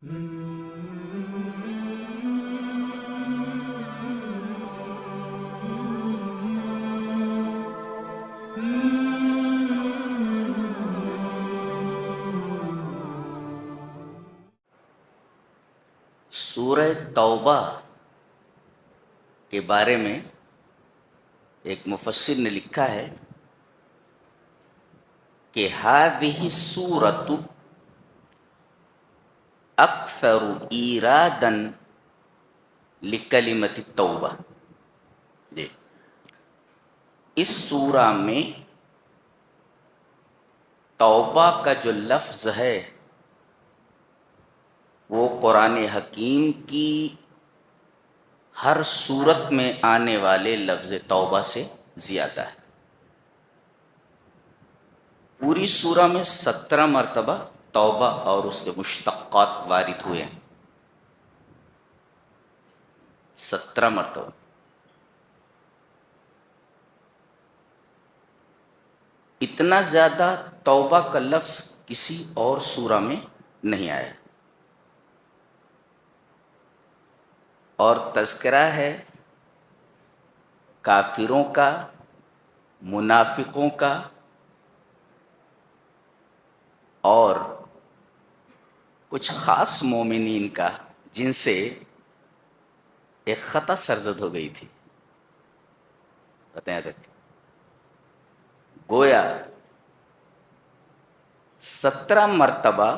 سورہ توبہ کے بارے میں ایک مفسر نے لکھا ہے کہ هذه السورۃ اکثر ایرادا لکلمۃ التوبہ. جی، اس سورہ میں توبہ کا جو لفظ ہے وہ قرآن حکیم کی ہر صورت میں آنے والے لفظ توبہ سے زیادہ ہے. پوری سورہ میں 17 مرتبہ توبہ اور اس کے مشتقات وارد ہوئے ہیں. 17 مرتبہ. اتنا زیادہ توبہ کا لفظ کسی اور سورہ میں نہیں آیا. اور تذکرہ ہے کافروں کا، منافقوں کا اور کچھ خاص مومنین کا جن سے ایک خطا سرزد ہو گئی تھی. بتائیں تک گویا 17 مرتبہ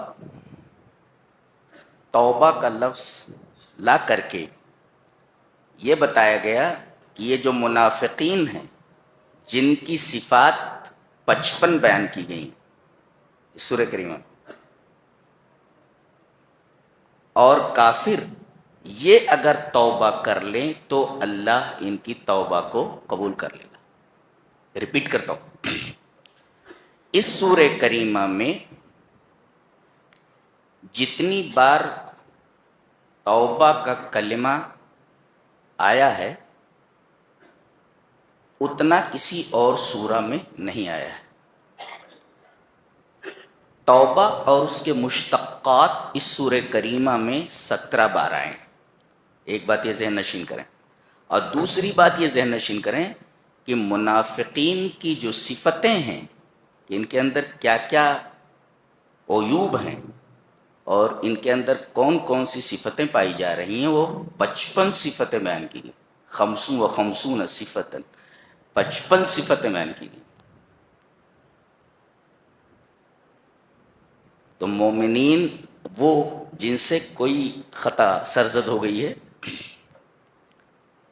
توبہ کا لفظ لا کر کے یہ بتایا گیا کہ یہ جو منافقین ہیں جن کی صفات 55 بیان کی گئیں سورہ کریمہ، اور کافر یہ اگر توبہ کر لیں تو اللہ ان کی توبہ کو قبول کر لے گا. ریپیٹ کرتا ہوں، اس سورہ کریمہ میں جتنی بار توبہ کا کلمہ آیا ہے اتنا کسی اور سورہ میں نہیں آیا ہے. توبہ اور اس کے مشتقات اس سورہ کریمہ میں 17 بار آئے ہیں. ایک بات یہ ذہن نشین کریں، اور دوسری بات یہ ذہن نشین کریں کہ منافقین کی جو صفتیں ہیں کہ ان کے اندر کیا کیا عیوب ہیں اور ان کے اندر کون کون سی صفتیں پائی جا رہی ہیں، وہ 55 صفتیں بیان کی گئی. 55 صفتیں، 55 صفتیں بیان کی گئی. تو مومنین وہ جن سے کوئی خطا سرزد ہو گئی ہے،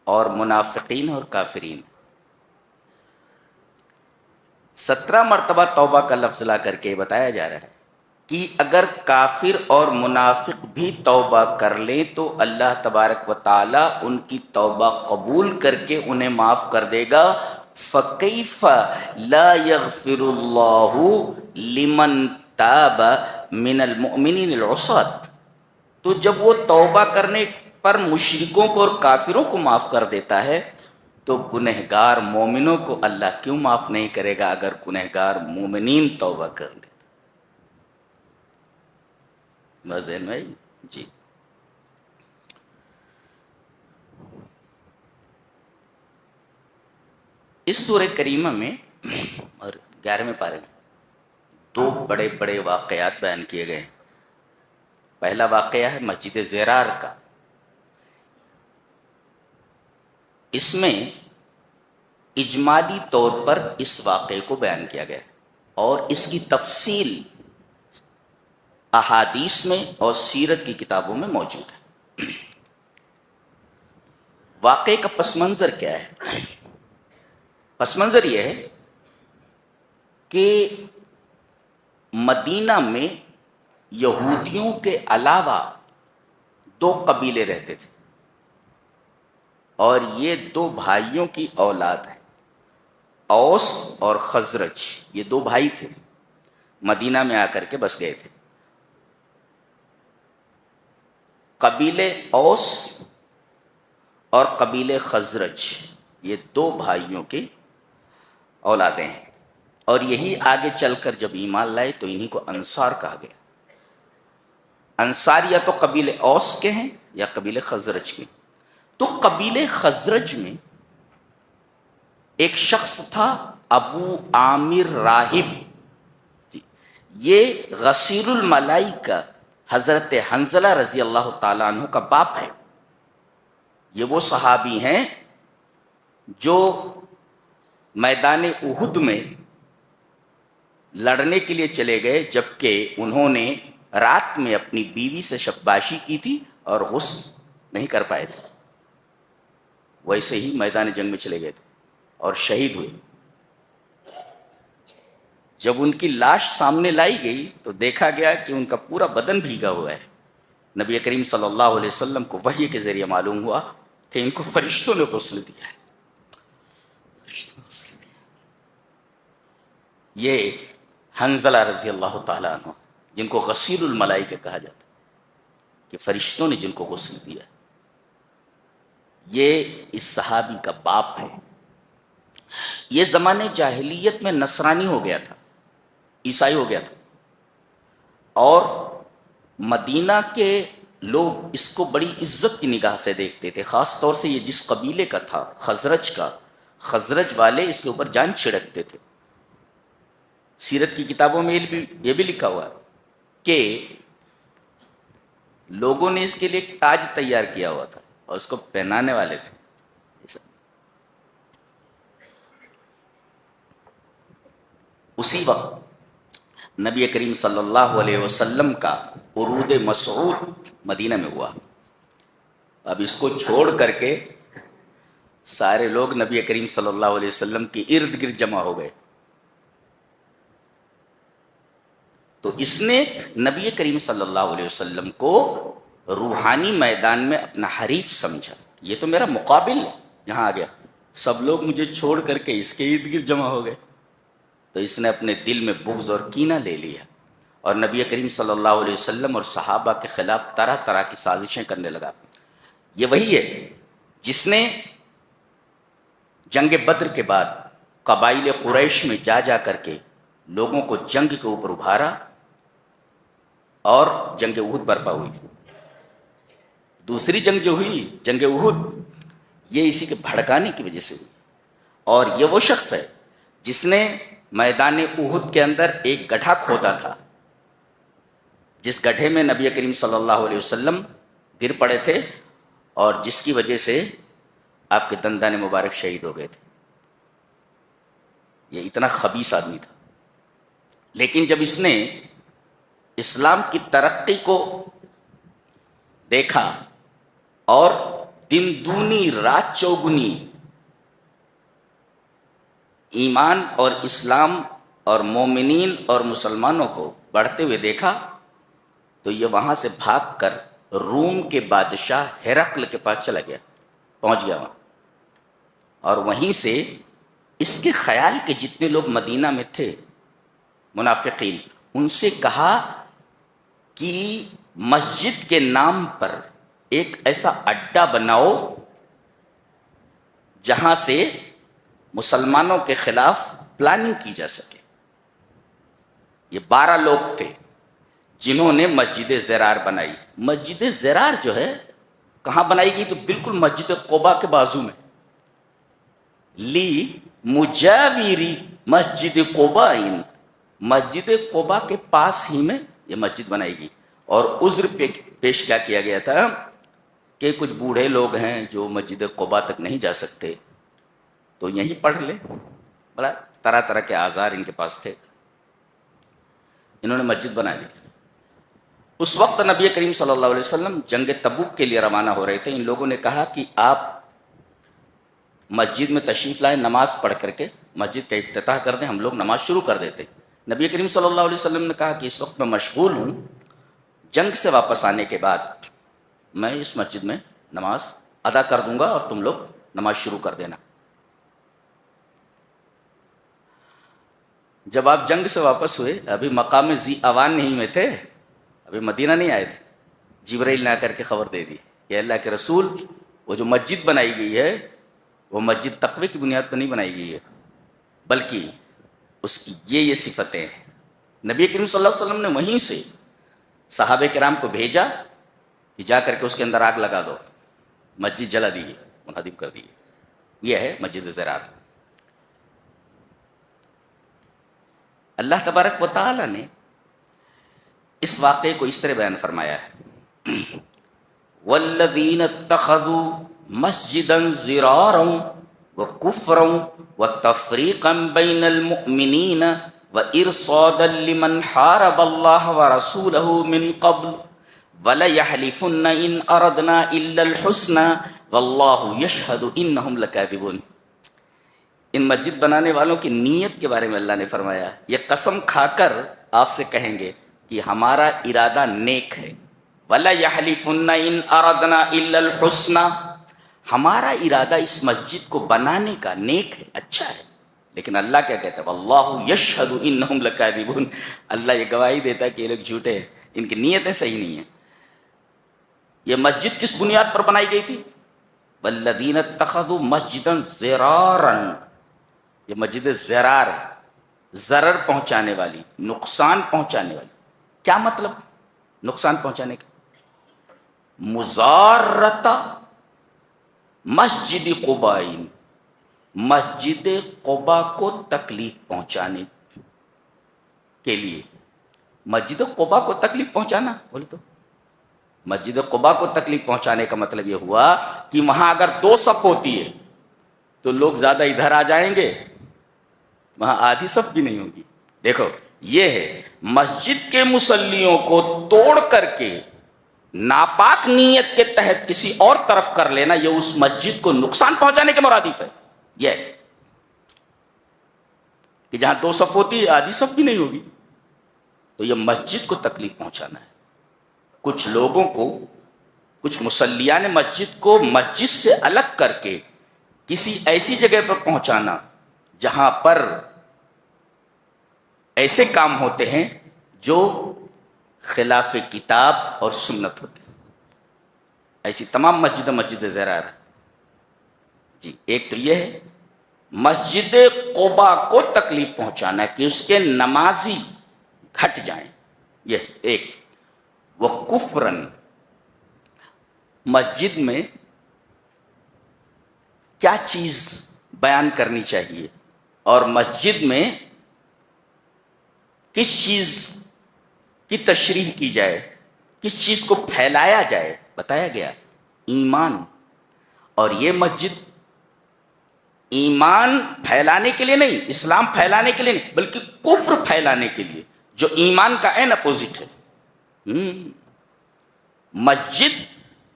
اور منافقین اور کافرین. 17 مرتبہ توبہ کا لفظ لا کر کے بتایا جا رہا ہے کہ اگر کافر اور منافق بھی توبہ کر لیں تو اللہ تبارک و تعالی ان کی توبہ قبول کر کے انہیں معاف کر دے گا. فَكَيْفَ لَا يَغْفِرُ اللَّهُ لِمَنْ تَابَ مِنَ الْمُؤْمِنِينَ الْعُصَاةِ. تو جب وہ توبہ کرنے پر مشرکوں کو اور کافروں کو معاف کر دیتا ہے تو گنہگار مومنوں کو اللہ کیوں معاف نہیں کرے گا اگر گنہگار مومنین توبہ کر لیں؟ ذہن میں جی. اس سورہ کریمہ میں اور 11ویں پارے میں 2 بڑے بڑے واقعات بیان کیے گئے. پہلا واقعہ ہے مسجد زرار کا. اس میں اجمالی طور پر اس واقعے کو بیان کیا گیا اور اس کی تفصیل احادیث میں اور سیرت کی کتابوں میں موجود ہے. واقعے کا پس منظر کیا ہے؟ پس منظر یہ ہے کہ مدینہ میں یہودیوں کے علاوہ 2 قبیلے رہتے تھے اور یہ 2 بھائیوں کی اولاد ہیں. اوس اور خزرج، یہ 2 بھائی تھے، مدینہ میں آ کر کے بس گئے تھے. قبیلے اوس اور قبیلے خزرج یہ 2 بھائیوں کی اولادیں ہیں، اور یہی آگے چل کر جب ایمان لائے تو انہی کو انصار کہا گیا. انصار یا تو قبیلے اوس کے ہیں یا قبیلے خزرج کے. تو قبیلے خزرج میں ایک شخص تھا ابو عامر راہب. یہ غسیل الملائکہ حضرت حنظلہ رضی اللہ تعالیٰ عنہ کا باپ ہے. یہ وہ صحابی ہیں جو میدان احد میں لڑنے کے لیے چلے گئے، جبکہ انہوں نے رات میں اپنی بیوی سے شباشی کی تھی اور غسل نہیں کر پائے تھے. ویسے ہی میدان جنگ میں چلے گئے تھے اور شہید ہوئے. جب ان کی لاش سامنے لائی گئی تو دیکھا گیا کہ ان کا پورا بدن بھیگا ہوا ہے. نبی کریم صلی اللہ علیہ وسلم کو وحی کے ذریعے معلوم ہوا کہ ان کو فرشتوں نے غسل دیا ہے. یہ حنظلہ رضی اللہ تعالیٰ عنہ جن کو غسیل الملائکہ کہا جاتا ہے کہ فرشتوں نے جن کو غسل دیا، یہ اس صحابی کا باپ ہے. یہ زمانے جاہلیت میں نصرانی ہو گیا تھا، عیسائی ہو گیا تھا، اور مدینہ کے لوگ اس کو بڑی عزت کی نگاہ سے دیکھتے تھے. خاص طور سے یہ جس قبیلے کا تھا، خزرج کا، خزرج والے اس کے اوپر جان چھڑکتے تھے. سیرت کی کتابوں میں یہ بھی لکھا ہوا ہے کہ لوگوں نے اس کے لیے ایک تاج تیار کیا ہوا تھا اور اس کو پہنانے والے تھے. اسی وقت نبی کریم صلی اللہ علیہ وسلم کا عروج مسعود مدینہ میں ہوا. اب اس کو چھوڑ کر کے سارے لوگ نبی کریم صلی اللہ علیہ وسلم کے ارد گرد جمع ہو گئے. تو اس نے نبی کریم صلی اللہ علیہ وسلم کو روحانی میدان میں اپنا حریف سمجھا. یہ تو میرا مقابل یہاں آ گیا، سب لوگ مجھے چھوڑ کر کے اس کے ارد گرد جمع ہو گئے. تو اس نے اپنے دل میں بغض اور کینہ لے لیا اور نبی کریم صلی اللہ علیہ وسلم اور صحابہ کے خلاف طرح طرح کی سازشیں کرنے لگا. یہ وہی ہے جس نے جنگ بدر کے بعد قبائل قریش میں جا جا کر کے لوگوں کو جنگ کے اوپر ابھارا اور جنگ احد برپا ہوئی. دوسری جنگ جو ہوئی، جنگ احد، یہ اسی کے بھڑکانے کی وجہ سے ہوئی. اور یہ وہ شخص ہے جس نے میدان احد کے اندر ایک گڈھا کھودا تھا، جس گڈھے میں نبی کریم صلی اللہ علیہ وسلم گر پڑے تھے اور جس کی وجہ سے آپ کے دندان مبارک شہید ہو گئے تھے. یہ اتنا خبیث آدمی تھا. لیکن جب اس نے اسلام کی ترقی کو دیکھا اور دن دونی رات چوگنی ایمان اور اسلام اور مومنین اور مسلمانوں کو بڑھتے ہوئے دیکھا، تو یہ وہاں سے بھاگ کر روم کے بادشاہ ہرقل کے پاس چلا گیا، پہنچ گیا وہاں. اور وہیں سے اس کے خیال کے جتنے لوگ مدینہ میں تھے منافقین، ان سے کہا کہ مسجد کے نام پر ایک ایسا اڈا بناؤ جہاں سے مسلمانوں کے خلاف پلاننگ کی جا سکے. یہ 12 لوگ تھے جنہوں نے مسجد زرار بنائی. مسجد زرار جو ہے کہاں بنائی گئی؟ تو بالکل مسجد قباء کے بازو میں، لی مجاوری مسجد قباء، مسجد قباء کے پاس ہی میں یہ مسجد بنائی گئی. اور عذر پیش کیا گیا تھا کہ کچھ بوڑھے لوگ ہیں جو مسجد قباء تک نہیں جا سکتے تو یہیں پڑھ لے. بڑا طرح طرح کے آزار ان کے پاس تھے، انہوں نے مسجد بنا لی. اس وقت نبی کریم صلی اللہ علیہ وسلم جنگ تبوک کے لیے روانہ ہو رہے تھے. ان لوگوں نے کہا کہ آپ مسجد میں تشریف لائیں، نماز پڑھ کر کے مسجد کا افتتاح کر دیں، ہم لوگ نماز شروع کر دیتے. نبی کریم صلی اللہ علیہ وسلم نے کہا کہ اس وقت میں مشغول ہوں، جنگ سے واپس آنے کے بعد میں اس مسجد میں نماز ادا کر دوں گا اور تم لوگ نماز شروع کر دینا. جب آپ جنگ سے واپس ہوئے، ابھی مقام ذی اوان نہیں میں تھے، ابھی مدینہ نہیں آئے تھے، جبرائیل نے آ کر کے خبر دے دی کہ اللہ کے رسول، وہ جو مسجد بنائی گئی ہے وہ مسجد تقوی کی بنیاد پر نہیں بنائی گئی ہے، بلکہ اس کی یہ صفتیں ہیں. نبی کریم صلی اللہ علیہ وسلم نے وہیں سے صحابہ کرام کو بھیجا کہ جا کر کے اس کے اندر آگ لگا دو، مسجد جلا دیجیے، منہدم کر دیجیے. یہ ہے مسجد زرار. اللہ تبارک و تعالی نے اس واقعے کو اس طرح بیان فرمایا ہے، والذین اتخذوا مسجدا ضرارا وکفرا وتفریقا بین المؤمنین وارصادا لمن حارب اللہ ورسولہ من قبل وَلَيَحْلِفُنَّ إِنْ أَرَدْنَا إِلَّا الْحُسْنَى وَاللَّهُ يَشْهَدُ إِنَّهُمْ لَكَاذِبُونَ. ان مسجد بنانے والوں کی نیت کے بارے میں اللہ نے فرمایا، یہ قسم کھا کر آپ سے کہیں گے کہ ہمارا ارادہ نیک ہے. وَلَيَحْلِفُنَّ إِنْ أَرَدْنَا إِلَّا الْحُسْنَى، ہمارا ارادہ اس مسجد کو بنانے کا نیک ہے، اچھا ہے. لیکن اللہ کیا کہتا ہے؟ وَاللَّهُ يَشْهَدُ إِنَّهُمْ لَكَاذِبُونَ، اللہ یہ گواہی دیتا ہے کہ یہ لوگ جھوٹے ہیں، ان کی نیتیں صحیح نہیں ہیں. یہ مسجد کس بنیاد پر بنائی گئی تھی؟ والذین اتخذوا مسجدا ضرارا، یہ مسجد ضرار ہے، ضرر پہنچانے والی، نقصان پہنچانے والی. کیا مطلب نقصان پہنچانے کا؟ مضارۃ مسجد قباء، مسجد قباء کو تکلیف پہنچانے کے لیے. مسجد قباء کو تکلیف پہنچانا بولے تو مسجد قباء کو تکلیف پہنچانے کا مطلب یہ ہوا کہ وہاں اگر 2 صف ہوتی ہے تو لوگ زیادہ ادھر آ جائیں گے، وہاں آدھی صف بھی نہیں ہوگی. دیکھو یہ ہے مسجد کے مصلیوں کو توڑ کر کے ناپاک نیت کے تحت کسی اور طرف کر لینا، یہ اس مسجد کو نقصان پہنچانے کے مرادف ہے. یہ ہے کہ جہاں 2 صف ہوتی ہے آدھی صف بھی نہیں ہوگی، تو یہ مسجد کو تکلیف پہنچانا ہے. کچھ لوگوں کو، کچھ مصلیان مسجد کو مسجد سے الگ کر کے کسی ایسی جگہ پر پہنچانا جہاں پر ایسے کام ہوتے ہیں جو خلاف کتاب اور سنت ہوتے ہیں. ایسی تمام مسجد زرار. جی ایک تو یہ ہے مسجد قباء کو تکلیف پہنچانا کہ اس کے نمازی گھٹ جائیں، یہ ایک. وہ کفرن، مسجد میں کیا چیز بیان کرنی چاہیے اور مسجد میں کس چیز کی تشریح کی جائے، کس چیز کو پھیلایا جائے، بتایا گیا ایمان. اور یہ مسجد ایمان پھیلانے کے لیے نہیں، اسلام پھیلانے کے لیے نہیں، بلکہ کفر پھیلانے کے لیے جو ایمان کا عین اپوزٹ ہے. مسجد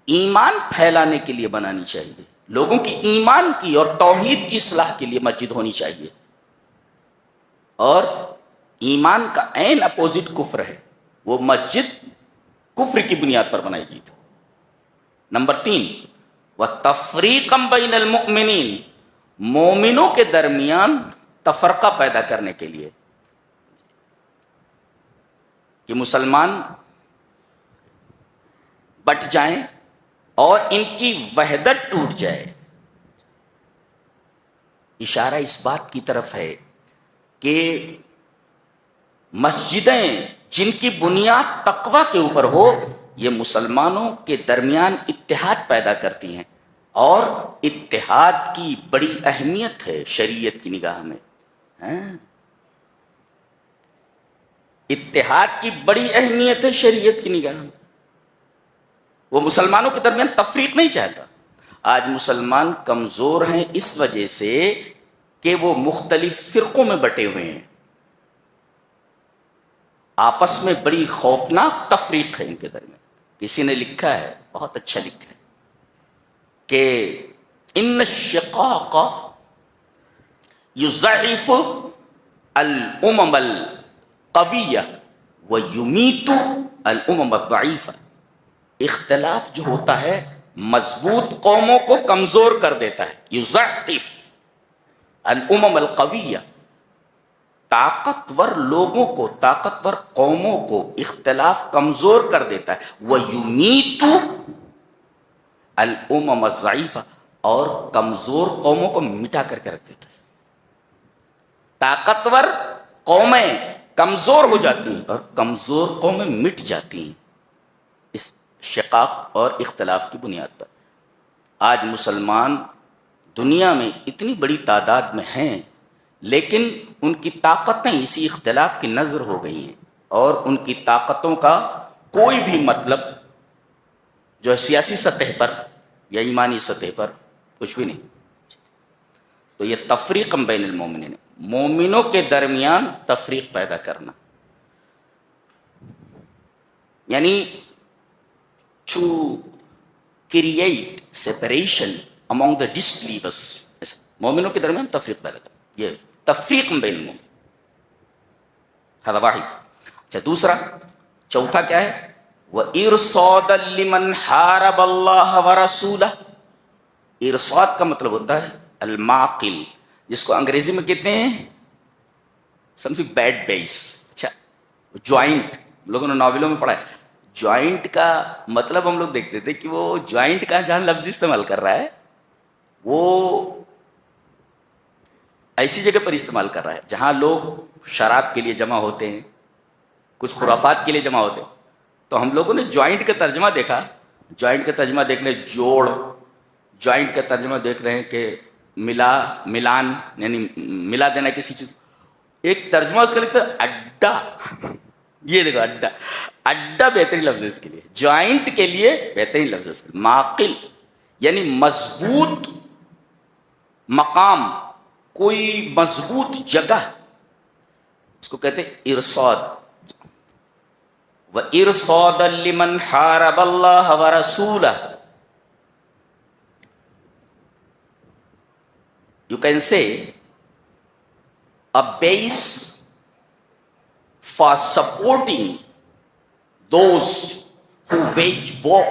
ایمان پھیلانے کے لیے بنانی چاہیے، لوگوں کی ایمان کی اور توحید کی اصلاح کے لیے مسجد ہونی چاہیے. اور ایمان کا عین اپوزٹ کفر ہے، وہ مسجد کفر کی بنیاد پر بنائی گئی تھی. نمبر 3 وَتَفْرِيقًا بَيْنَ الْمُؤْمِنِينَ، مومنوں کے درمیان تفرقہ پیدا کرنے کے لیے کہ مسلمان بٹ جائیں اور ان کی وحدت ٹوٹ جائے. اشارہ اس بات کی طرف ہے کہ مسجدیں جن کی بنیاد تقوی کے اوپر ہو، یہ مسلمانوں کے درمیان اتحاد پیدا کرتی ہیں، اور اتحاد کی بڑی اہمیت ہے شریعت کی نگاہ میں. اتحاد کی بڑی اہمیت ہے شریعت کی نگاہ میں. وہ مسلمانوں کے درمیان تفریق نہیں چاہتا. آج مسلمان کمزور ہیں اس وجہ سے کہ وہ مختلف فرقوں میں بٹے ہوئے ہیں. آپس میں بڑی خوفناک تفریق ہے ان کے درمیان. کسی نے لکھا ہے، بہت اچھا لکھا ہے، کہ ان الشقاق یضعف الامم القویہ ویمیت الامم الضعیفہ. اختلاف جو ہوتا ہے مضبوط قوموں کو کمزور کر دیتا ہے. یضعف الامم القویہ، طاقتور لوگوں کو، طاقتور قوموں کو اختلاف کمزور کر دیتا ہے. وَيُمِيتُ الْأُمَمَ الضَّعِيفَةَ، اور کمزور قوموں کو مٹا کر کے رکھ دیتا ہے. طاقتور قومیں کمزور ہو جاتی ہیں اور کمزور قومیں مٹ جاتی ہیں. شقاق اور اختلاف کی بنیاد پر۔ آج مسلمان دنیا میں اتنی بڑی تعداد میں ہیں، لیکن ان کی طاقتیں اسی اختلاف کی نظر ہو گئی ہیں، اور ان کی طاقتوں کا کوئی بھی مطلب جو ہے سیاسی سطح پر یا ایمانی سطح پر کچھ بھی نہیں۔ تو یہ تفریق بین المومنین، مومنوں کے درمیان تفریق پیدا کرنا، یعنی to create separation among the disbelievers، مومنوں کے درمیان تفریق پیدا کرنا، یہ تفریق بین المومنین، هذا واحد۔ اچھا دوسرا، چوتھا کیا ہے؟ وَإِرْصَادًا لِمَنْ حَارَبَ اللَّهَ وَرَسُولَهُ۔ ارصاد کا مطلب ہوتا ہے المعقل، جس کو انگریزی میں کہتے ہیں سمتھنگ بیڈ بیس۔ اچھا جوائنٹ، لوگوں نے ناولوں میں پڑھا ہے، جوائنٹ کا مطلب ہم لوگ دیکھتے تھے کہ وہ جوائنٹ کا جہاں لفظ استعمال کر رہا ہے وہ ایسی جگہ پر استعمال کر رہا ہے جہاں لوگ شراب کے لیے جمع ہوتے ہیں، کچھ خرافات کے لیے جمع ہوتے ہیں۔ تو ہم لوگوں نے جوائنٹ کا ترجمہ دیکھا، جوائنٹ کا ترجمہ دیکھ لیں جوڑ، جوائنٹ کا ترجمہ دیکھ رہے ہیں کہ ملان، یعنی ملا دینا کسی چیز۔ ایک ترجمہ اس کا لکھتا ہے اڈا، یہ دیکھو اڈا، اڈا بہترین لفظ ہے اس کے لیے، جوائنٹ کے لیے بہترین لفظ ہے اس کے لیے۔ معقل یعنی مضبوط مقام، کوئی مضبوط جگہ، اس کو کہتے ہیں ارصاد۔ وَإِرْصَادًا لِمَنْ حَارَبَ اللَّهَ وَرَسُولَهُ۔ You can say a base for supporting those who wage war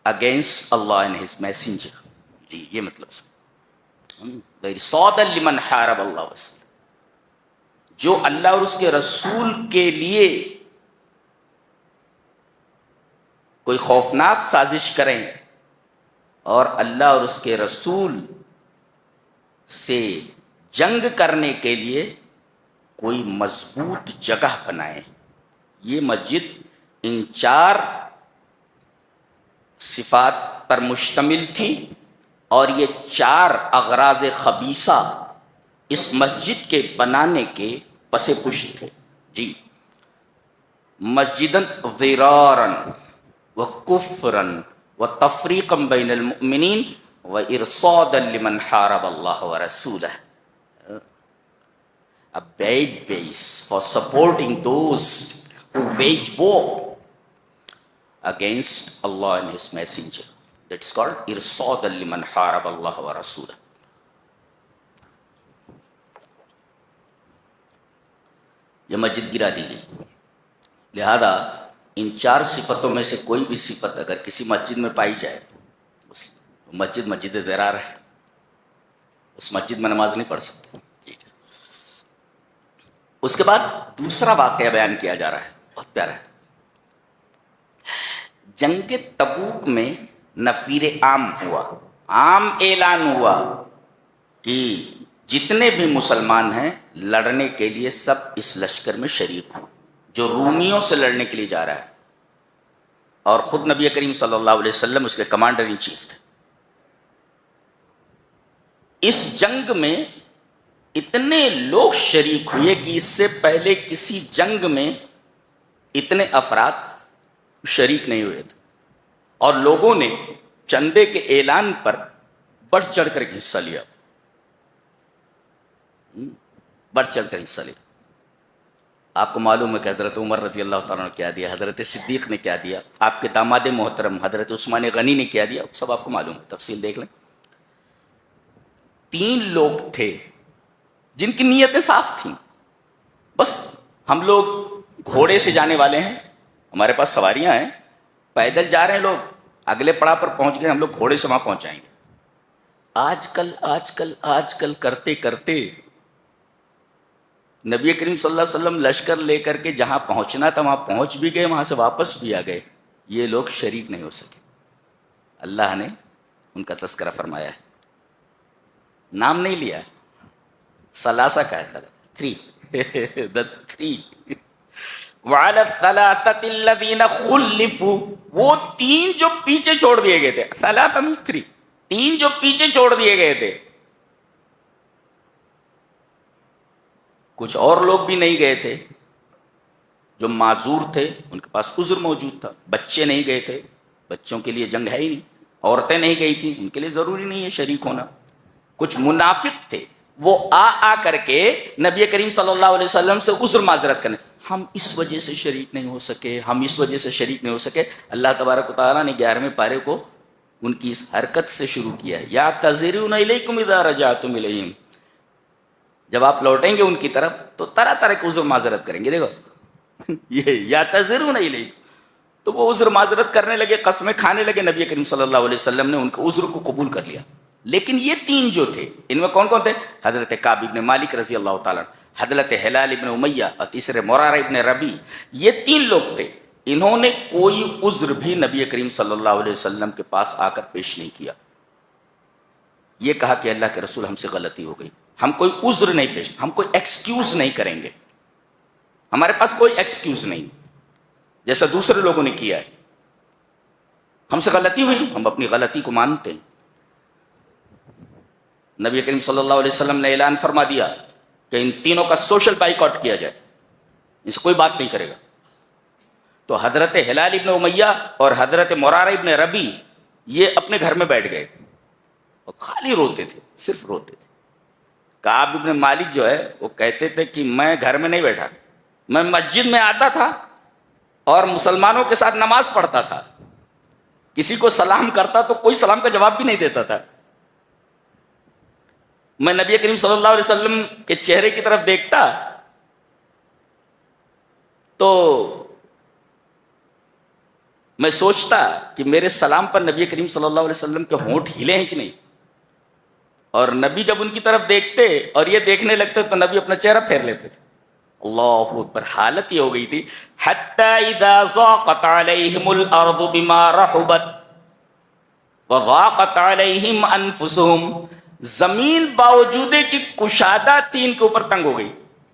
against Allah and His Messenger۔ جی یہ مطلب وَإِرْصَادًا لِمَنْ حَارَبَ اللَّهَ وَرَسُولَهُ، جو اللہ اور اس کے رسول کے لیے کوئی خوفناک سازش کریں اور اللہ اور اس کے رسول سے جنگ کرنے کے لیے کوئی مضبوط جگہ بنائیں۔ یہ مسجد ان 4 صفات پر مشتمل تھی، اور یہ 4 اغراض خبیثہ اس مسجد کے بنانے کے پس پشت تھے۔ جی مسجداً ضراراً وکفراً وتفریقاً بین المؤمنین وارصادا لمن حارب اللہ ورسولہ۔ A bad base for supporting those who wage war against Allah and His Messenger. That's called irsadan liman harab Allah wa rasulah. یہ مسجد گرا دی گئی، لہذا ان 4 صفتوں میں سے کوئی بھی صفت اگر کسی مسجد میں پائی جائے، مسجد ضرار ہے، اس مسجد میں نماز نہیں پڑھ سکتے۔ اس کے بعد دوسرا واقعہ بیان کیا جا رہا ہے، بہت پیارا ہے۔ جنگ تبوک میں نفیر عام ہوا، عام اعلان ہوا کہ جتنے بھی مسلمان ہیں لڑنے کے لیے سب اس لشکر میں شریک ہوں جو رومیوں سے لڑنے کے لیے جا رہا ہے، اور خود نبی کریم صلی اللہ علیہ وسلم اس کے کمانڈر ان چیف تھے۔ اس جنگ میں اتنے لوگ شریک ہوئے کہ اس سے پہلے کسی جنگ میں اتنے افراد شریک نہیں ہوئے تھے، اور لوگوں نے چندے کے اعلان پر بڑھ چڑھ کر حصہ لیا، بڑھ چڑھ کر حصہ لیا۔ آپ کو معلوم ہے کہ حضرت عمر رضی اللہ تعالیٰ نے کیا دیا، حضرت صدیق نے کیا دیا، آپ کے داماد محترم حضرت عثمان غنی نے کیا دیا، سب آپ کو معلوم ہے، تفصیل دیکھ لیں۔ 3 لوگ تھے جن کی نیتیں صاف تھیں، بس ہم لوگ گھوڑے سے جانے والے ہیں، ہمارے پاس سواریاں ہیں، پیدل جا رہے ہیں لوگ، اگلے پڑاؤ پر پہنچ گئے، ہم لوگ گھوڑے سے وہاں پہنچائیں گے۔ آج کل کرتے کرتے نبی کریم صلی اللہ علیہ وسلم لشکر لے کر کے جہاں پہنچنا تھا وہاں پہنچ بھی گئے، وہاں سے واپس بھی آ گئے، یہ لوگ شریک نہیں ہو سکے۔ اللہ نے ان کا تذکرہ فرمایا ہے، نام نہیں لیا، ثلاثہ کا ہے، 3 the 3 وعلى الثلاثة الذين خلفوا، وہ تین جو پیچھے چھوڑ دیے گئے تھے، ثلاثہ مستری، تین جو پیچھے چھوڑ دیے گئے تھے. کچھ اور لوگ بھی نہیں گئے تھے جو معذور تھے، ان کے پاس عذر موجود تھا. بچے نہیں گئے تھے، بچوں کے لیے جنگ ہے ہی نہیں. عورتیں نہیں گئی تھیں، ان کے لیے ضروری نہیں ہے شریک ہونا. کچھ منافق تھے، وہ آ کر کے نبی کریم صلی اللہ علیہ وسلم سے عذر معذرت کرنے، ہم اس وجہ سے شریک نہیں ہو سکے، ہم اس وجہ سے شریک نہیں ہو سکے. اللہ تبارک و تعالیٰ نے 11ویں پارے کو ان کی اس حرکت سے شروع کیا ہے. یعتذرون الیکم اذا رجعتم الیہم، جب آپ لوٹیں گے ان کی طرف تو طرح طرح کے عذر معذرت کریں گے. دیکھو یہ یعتذرون الیکم، تو وہ عذر معذرت کرنے لگے، قسمیں کھانے لگے. نبی کریم صلی اللہ علیہ وسلم نے ان کے عذر کو قبول کر لیا. لیکن یہ تین جو تھے، ان میں کون کون تھے؟ حضرت کعب ابن مالک رضی اللہ تعالیٰ، حضرت ہلال ابن امیہ، اور تیسرے مرارہ ابن ربیع. یہ تین لوگ تھے، انہوں نے کوئی عذر بھی نبی کریم صلی اللہ علیہ وسلم کے پاس آ کر پیش نہیں کیا. یہ کہا کہ اللہ کے رسول ہم سے غلطی ہو گئی، ہم کوئی عذر نہیں پیش، ہم کوئی ایکسکیوز نہیں کریں گے، ہمارے پاس کوئی ایکسکیوز نہیں، جیسا دوسرے لوگوں نے کیا ہے. ہم سے غلطی ہوئی، ہم اپنی غلطی کو مانتے ہیں. نبی کریم صلی اللہ علیہ وسلم نے اعلان فرما دیا کہ ان تینوں کا سوشل بائیکاٹ کیا جائے، ان سے کوئی بات نہیں کرے گا. تو حضرت ہلال ابن امیہ اور حضرت مرارہ ابن ربیع یہ اپنے گھر میں بیٹھ گئے اور خالی روتے تھے، صرف روتے تھے. کعب ابن مالک جو ہے وہ کہتے تھے کہ میں گھر میں نہیں بیٹھا، میں مسجد میں آتا تھا اور مسلمانوں کے ساتھ نماز پڑھتا تھا، کسی کو سلام کرتا تو کوئی سلام کا جواب بھی نہیں دیتا تھا. میں نبی کریم صلی اللہ علیہ وسلم کے چہرے کی طرف دیکھتا تو میں سوچتا کہ میرے سلام پر نبی کریم صلی اللہ علیہ وسلم کے ہونٹ ہلے ہیں کہ نہیں. اور نبی جب ان کی طرف دیکھتے اور یہ دیکھنے لگتے تو نبی اپنا چہرہ پھیر لیتے تھے. اللہ اکبر. حالت یہ ہو گئی تھی حتی اذا ضاقت علیہم الارض بما رحبت وضاقت علیہم انفسہم، زمین باوجود کہ کشادہ تھی ان کے اوپر تنگ ہو گئی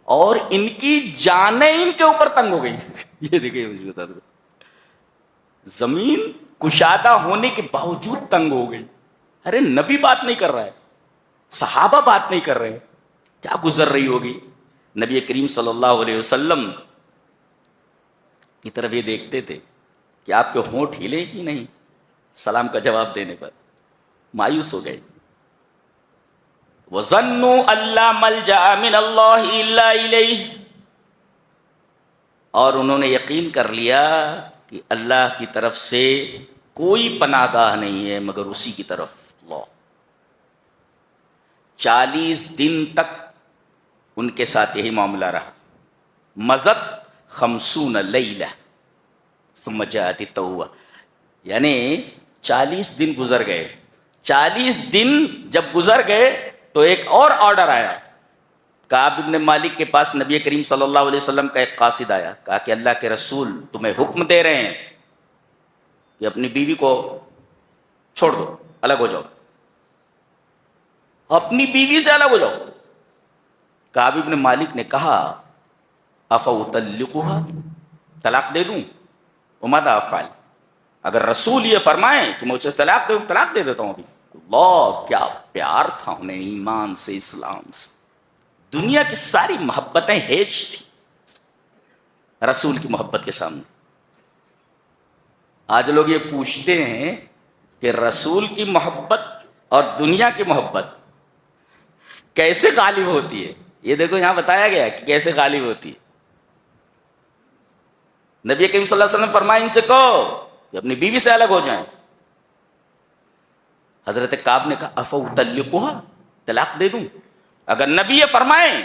اور ان کی جانیں ان کے اوپر تنگ ہو گئی. یہ دیکھیں مجھے بتا دو، زمین کشادہ ہونے کے باوجود تنگ ہو گئی. ارے نبی بات نہیں کر رہا ہے، صحابہ بات نہیں کر رہے ہیں، کیا گزر رہی ہوگی. نبی کریم صلی اللہ علیہ وسلم کی طرف یہ دیکھتے تھے کہ آپ کے ہونٹ ہلے کہ نہیں سلام کا جواب دینے پر. مایوس ہو گئے. وَظَنُّوا أَلَّا مَلْجَأَ مِنَ اللَّهِ إِلَّا إِلَيْهِ، اور انہوں نے یقین کر لیا کہ اللہ کی طرف سے کوئی پناہ گاہ نہیں ہے مگر اسی کی طرف. اللہ 40 دن تک ان کے ساتھ یہی معاملہ رہا. مضت 50 لیلہ ثم جاءت التوبہ، یعنی 40 دن گزر گئے. 40 دن جب گزر گئے تو ایک اور آرڈر آیا. کعب ابن مالک کے پاس نبی کریم صلی اللہ علیہ وسلم کا ایک قاصد آیا، کہا کہ اللہ کے رسول تمہیں حکم دے رہے ہیں کہ اپنی بیوی کو چھوڑ دو، الگ ہو جاؤ، اپنی بیوی سے الگ ہو جاؤ. کعب ابن مالک نے کہا افاطلقها، طلاق دے دوں؟ وماذا افعل، اگر رسول یہ فرمائیں کہ میں اسے طلاق دوں، طلاق دے دیتا ہوں. ابھی اللہ کیا پیار تھا انہیں ایمان سے، اسلام سے. دنیا کی ساری محبتیں ہیج تھی رسول کی محبت کے سامنے. آج لوگ یہ پوچھتے ہیں کہ رسول کی محبت اور دنیا کی محبت کیسے غالب ہوتی ہے. یہ دیکھو یہاں بتایا گیا کہ کیسے غالب ہوتی ہے. نبی کریم صلی اللہ علیہ وسلم فرمائے ان سے کہو کہ اپنی بیوی سے الگ ہو جائیں. حضرت کعب نے کہا افاطلقها، طلاق دے دوں؟ اگر نبی یہ فرمائیں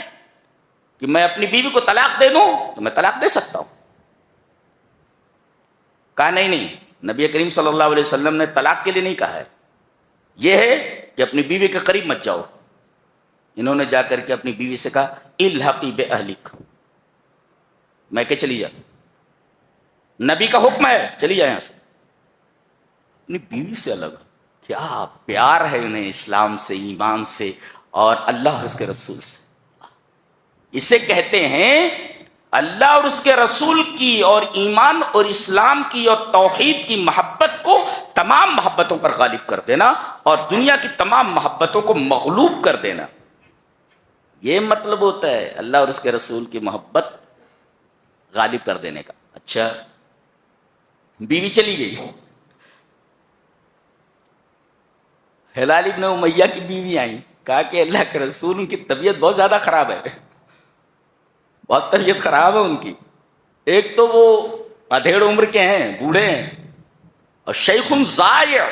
کہ میں اپنی بیوی کو طلاق دے دوں تو میں طلاق دے سکتا ہوں. کہا نہیں، نبی کریم صلی اللہ علیہ وسلم نے طلاق کے لیے نہیں کہا ہے، یہ ہے کہ اپنی بیوی کے قریب مت جاؤ. انہوں نے جا کر کے اپنی بیوی سے کہا الحقی باہلک، میں کہ چلی جا، نبی کا حکم ہے چلی جائے یہاں سے. اپنی بیوی سے الگ. کیا پیار ہے انہیں اسلام سے، ایمان سے اور اللہ اور اس کے رسول سے. اسے کہتے ہیں اللہ اور اس کے رسول کی اور ایمان اور اسلام کی اور توحید کی محبت کو تمام محبتوں پر غالب کر دینا اور دنیا کی تمام محبتوں کو مغلوب کر دینا، یہ مطلب ہوتا ہے اللہ اور اس کے رسول کی محبت غالب کر دینے کا۔ اچھا، بیوی چلی گئی، ہلال ابن امیہ کی بیوی آئی، کہا کہ اللہ کے رسول ان کی طبیعت بہت زیادہ خراب ہے، بہت طبیعت خراب ہے ان کی، ایک تو وہ ادھیڑ عمر کے ہیں، بوڑھے ہیں، اور شیخ ضائع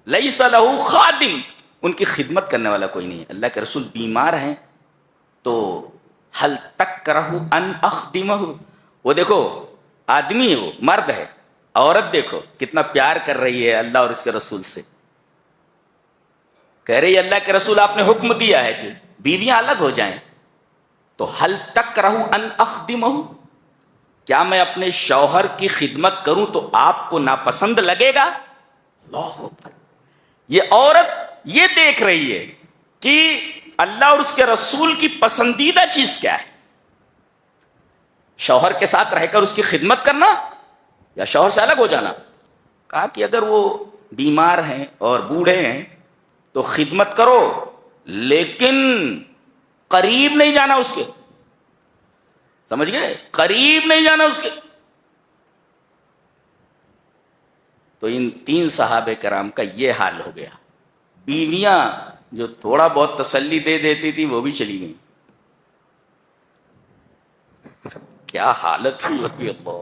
لیس لہ خادم، ان کی خدمت کرنے والا کوئی نہیں ہے۔ اللہ کے رسول بیمار ہیں تو حل تکرہ ان اخدمہ، وہ دیکھو آدمی ہے، وہ مرد ہے، عورت دیکھو کتنا پیار کر رہی ہے اللہ اور اس کے رسول سے، کہہ رہی اللہ کے رسول آپ نے حکم دیا ہے کہ بیویاں الگ ہو جائیں، تو حل تکرہ ان اخدمہ، کیا میں اپنے شوہر کی خدمت کروں تو آپ کو ناپسند لگے گا؟ اللہ اکبر، یہ عورت یہ دیکھ رہی ہے کہ اللہ اور اس کے رسول کی پسندیدہ چیز کیا ہے، شوہر کے ساتھ رہ کر اس کی خدمت کرنا یا شوہر سے الگ ہو جانا؟ کہا کہ اگر وہ بیمار ہیں اور بوڑھے ہیں تو خدمت کرو، لیکن قریب نہیں جانا اس کے، سمجھ گئے، قریب نہیں جانا اس کے۔ تو ان تین صحابہ کرام کا یہ حال ہو گیا، بیویاں جو تھوڑا بہت تسلی دے دیتی تھی وہ بھی چلی گئیں، کیا حالت ہوئی ہوگی، اللہ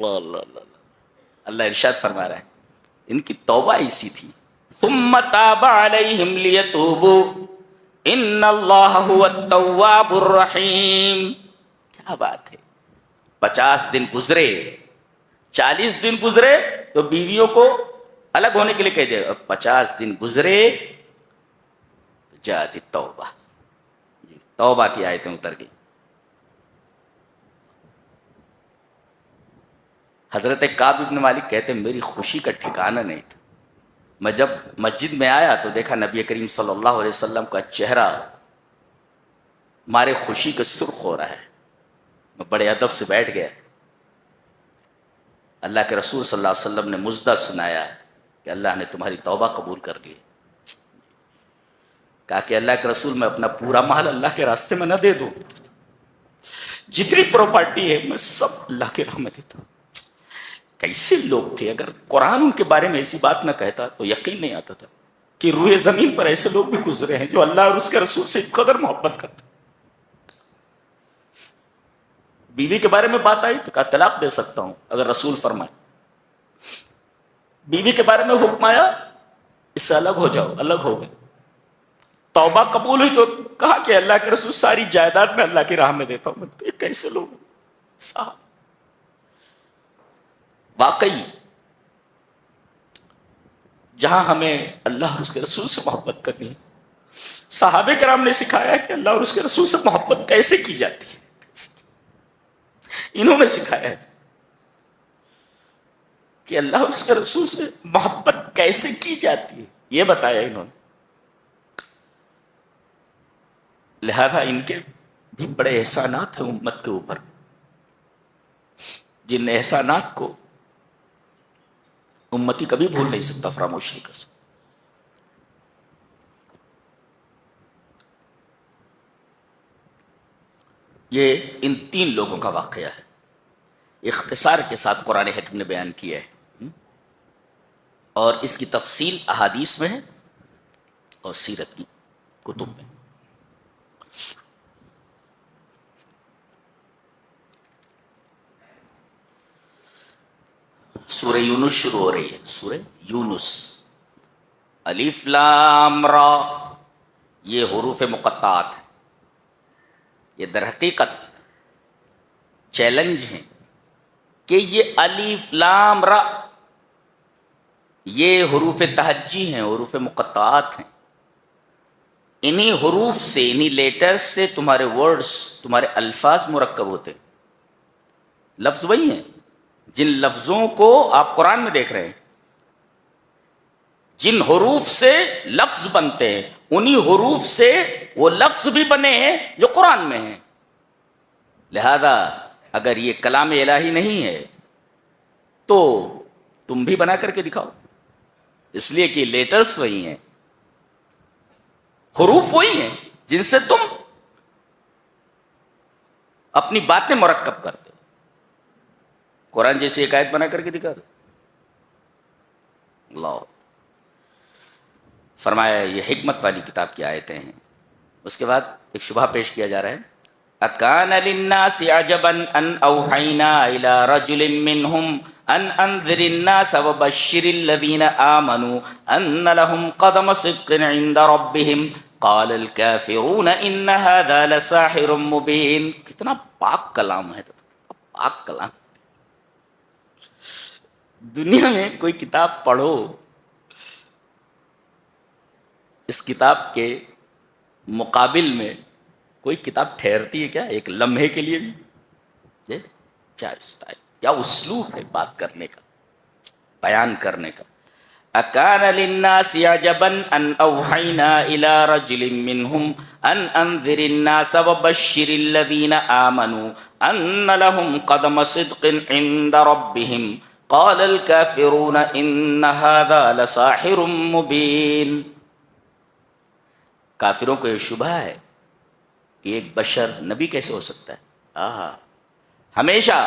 اللہ اللہ اللہ ارشاد فرما رہا ہے ان کی توبہ ایسی تھی، ثم تاب علیہم لیتوبوا ان اللہ هو التواب الرحیم، کیا بات ہے، 50 دن گزرے، 40 دن گزرے تو بیویوں کو الگ ہونے کے لیے کہہ دیا، 50 دن گزرے جاءت التوبہ، توبہ کی آیتیں اتر گئی۔ حضرت کعب ابن مالک کہتے ہیں میری خوشی کا ٹھکانہ نہیں تھا، میں جب مسجد میں آیا تو دیکھا نبی کریم صلی اللہ علیہ وسلم کا چہرہ مارے خوشی کا سرخ ہو رہا ہے، میں بڑے ادب سے بیٹھ گیا، اللہ کے رسول صلی اللہ علیہ وسلم نے مژدہ سنایا کہ اللہ نے تمہاری توبہ قبول کر لی، کہا کہ اللہ کے رسول میں اپنا پورا مال اللہ کے راستے میں نہ دے دوں، جتنی پراپرٹی ہے میں سب اللہ کے راہ میں دیتا ہوں۔ کیسے لوگ تھے، اگر قرآن ان کے بارے میں ایسی بات نہ کہتا تو یقین نہیں آتا تھا کہ روئے زمین پر ایسے لوگ بھی گزرے ہیں جو اللہ اور اس کے رسول سے اس قدر محبت کرتے۔ بیوی کے بارے میں بات آئی تو کہا طلاق دے سکتا ہوں اگر رسول فرمائے، بیوی کے بارے میں حکم آیا اس سے الگ ہو جاؤ، الگ ہو گئے، توبہ قبول ہوئی تو کہا کہ اللہ کے رسول ساری جائیداد میں اللہ کی راہ میں دیتا ہوں۔ یہ کیسے لوگ صاحب، واقعی جہاں ہمیں اللہ اور اس کے رسول سے محبت کرنی ہے، صحابہ کرام نے سکھایا کہ اللہ اور اس کے رسول سے محبت کیسے کی جاتی ہے، انہوں نے سکھایا ہے کہ اللہ اور اس کے رسول سے محبت کیسے کی جاتی ہے، یہ بتایا انہوں نے۔ لہذا ان کے بھی بڑے احسانات ہیں امت کے اوپر، جن احسانات کو امتی کبھی بھول نہیں سکتا، فراموش نہیں کر سکتا۔ یہ ان تین لوگوں کا واقعہ ہے، اختصار کے ساتھ قرآن حکیم نے بیان کیا ہے، اور اس کی تفصیل احادیث میں ہے اور سیرت کی کتب میں۔ سورہ یونس شروع ہو رہی ہے، سورہ یونس، الف لام را، یہ حروف مقطعات ہیں، یہ در حقیقت چیلنج ہیں کہ یہ الف لام را یہ حروف تہجی ہیں، حروف مقطعات ہیں، انہی حروف سے، انہی لیٹرز سے تمہارے ورڈز، تمہارے الفاظ مرکب ہوتے، لفظ وہی ہیں جن لفظوں کو آپ قرآن میں دیکھ رہے ہیں، جن حروف سے لفظ بنتے ہیں انہی حروف سے وہ لفظ بھی بنے ہیں جو قرآن میں ہیں۔ لہذا اگر یہ کلام الہی نہیں ہے تو تم بھی بنا کر کے دکھاؤ، اس لیے کہ لیٹرز وہی ہیں، حروف وہی ہیں جن سے تم اپنی باتیں مرکب کرتے ہو۔ قرآن جیسی ایک آیت بنا کر کے دکھا دو۔ اللہ فرمایا یہ حکمت والی کتاب کی آیتیں ہیں۔ اس کے بعد ایک شبہ پیش کیا جا رہا ہے، اکان للناس عجبا ان اوحینا الی رجل منہم ان انذر الناس وبشر الذین آمنوا ان لهم قدم صدق عند ربهم قال الكافرون ان هذا لساحر مبین۔ کتنا پاک کلام ہے، پاک کلام۔ دنیا میں کوئی کتاب پڑھو، اس کتاب کے مقابل میں کوئی کتاب ٹھہرتی ہے کیا ایک لمحے کے لیے بھی؟ کیا اسٹائل، کیا اسلوب ہے بات کرنے کا، بیان کرنے کا۔ اکان للناس عجبا ان اوحینا الی رجل منہم ان انذر الناس وبشر الذین آمنوا ان لهم قدم صدق عند ربهم قال الكافرون ان هذا لساحر مبین۔ کافروں کو یہ شبہ ہے کہ ایک بشر نبی کیسے ہو سکتا ہے؟ ہمیشہ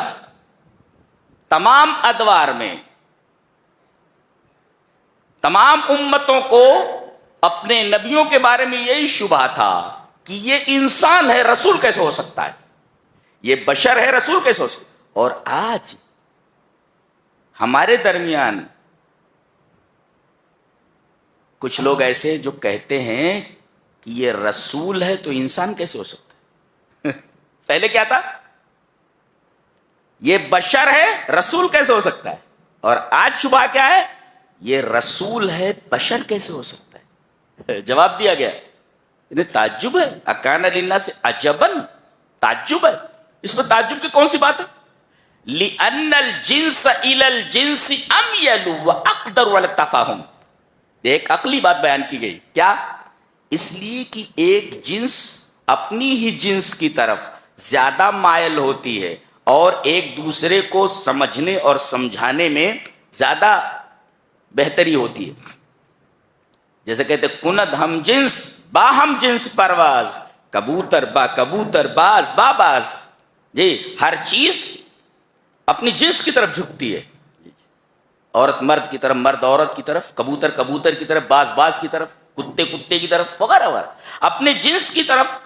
تمام ادوار میں تمام امتوں کو اپنے نبیوں کے بارے میں یہی شبہ تھا کہ یہ انسان ہے، رسول کیسے ہو سکتا ہے، یہ بشر ہے، رسول کیسے ہو سکتا ہے۔ اور آج ہمارے درمیان کچھ لوگ ایسے جو کہتے ہیں کہ یہ رسول ہے تو انسان کیسے ہو سکتا ہے؟ پہلے کیا تھا؟ یہ بشر ہے، رسول کیسے ہو سکتا ہے؟ اور آج شبہ کیا ہے؟ یہ رسول ہے، بشر کیسے ہو سکتا ہے؟ جواب دیا گیا، انہیں تعجب ہے۔ اکان للناس عجبا، تعجب ہے، اس میں تعجب کی کون سی بات ہے؟ لِأَنَّ الْجِنْسَ إِلَى الْجِنْسِ أَمْيَلُ وَأَقْدَرُ عَلَى التَّفَاهُمِ۔ ایک عقلی بات بیان کی گئی، کیا؟ اس لیے کہ ایک جنس اپنی ہی جنس کی طرف زیادہ مائل ہوتی ہے اور ایک دوسرے کو سمجھنے اور سمجھانے میں زیادہ بہتری ہوتی ہے۔ جیسے کہتے کند ہم جنس با ہم جنس پرواز، کبوتر با کبوتر، باز با باز۔ جی، ہر چیز اپنی جنس کی طرف جھکتی ہے، عورت مرد کی طرف، مرد عورت کی طرف، کبوتر کبوتر کی طرف، باز باز کی طرف، کتے کتے کی طرف، وغیرہ وغیرہ، اپنے جنس کی طرف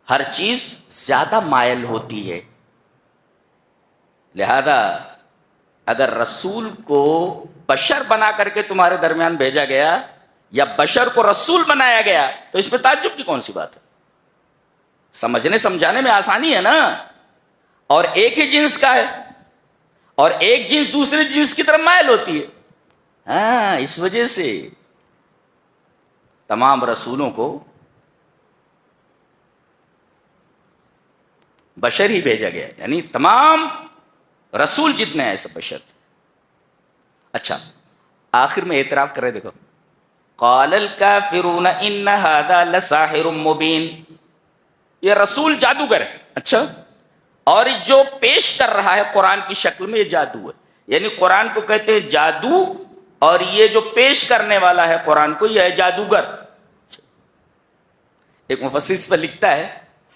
ہر چیز زیادہ مائل ہوتی ہے۔ لہذا اگر رسول کو بشر بنا کر کے تمہارے درمیان بھیجا گیا یا بشر کو رسول بنایا گیا تو اس میں تعجب کی کون سی بات ہے؟ سمجھنے سمجھانے میں آسانی ہے نا، اور ایک ہی جنس کا ہے اور ایک جنس دوسرے جنس کی طرف مائل ہوتی ہے۔ ہاں، اس وجہ سے تمام رسولوں کو بشر ہی بھیجا گیا، یعنی تمام رسول جتنے ہیں ایسے بشر تھے۔ اچھا، آخر میں اعتراف کر رہے، دیکھو، قال الکافرون ان ھذا لساحر مبین، یہ رسول جادوگر ہے۔ اچھا، اور جو پیش کر رہا ہے قرآن کی شکل میں یہ جادو ہے، یعنی قرآن کو کہتے ہیں جادو، اور یہ جو پیش کرنے والا ہے قرآن کو یہ ہے جادوگر۔ ایک مفسر اس پر لکھتا ہے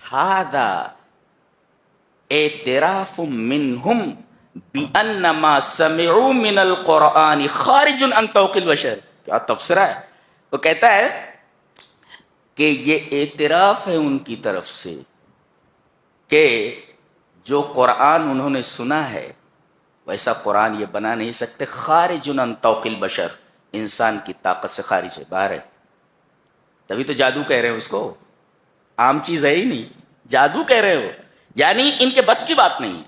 ھذا اعتراف منہم بِأَنَّ مَا سَمِعُوا مِنَ الْقُرْآنِ خَارِجٌ عَنْ طَوْقِ الْبَشَرِ۔ کیا تبصرہ ہے، وہ کہتا ہے کہ یہ اعتراف ہے ان کی طرف سے کہ جو قرآن انہوں نے سنا ہے ویسا قرآن یہ بنا نہیں سکتے، خارج عن طوق البشر، انسان کی طاقت سے خارج ہے، باہر ہے۔ تبھی تو جادو کہہ رہے ہیں اس کو، عام چیز ہے ہی نہیں، جادو کہہ رہے ہو، یعنی ان کے بس کی بات نہیں ہے۔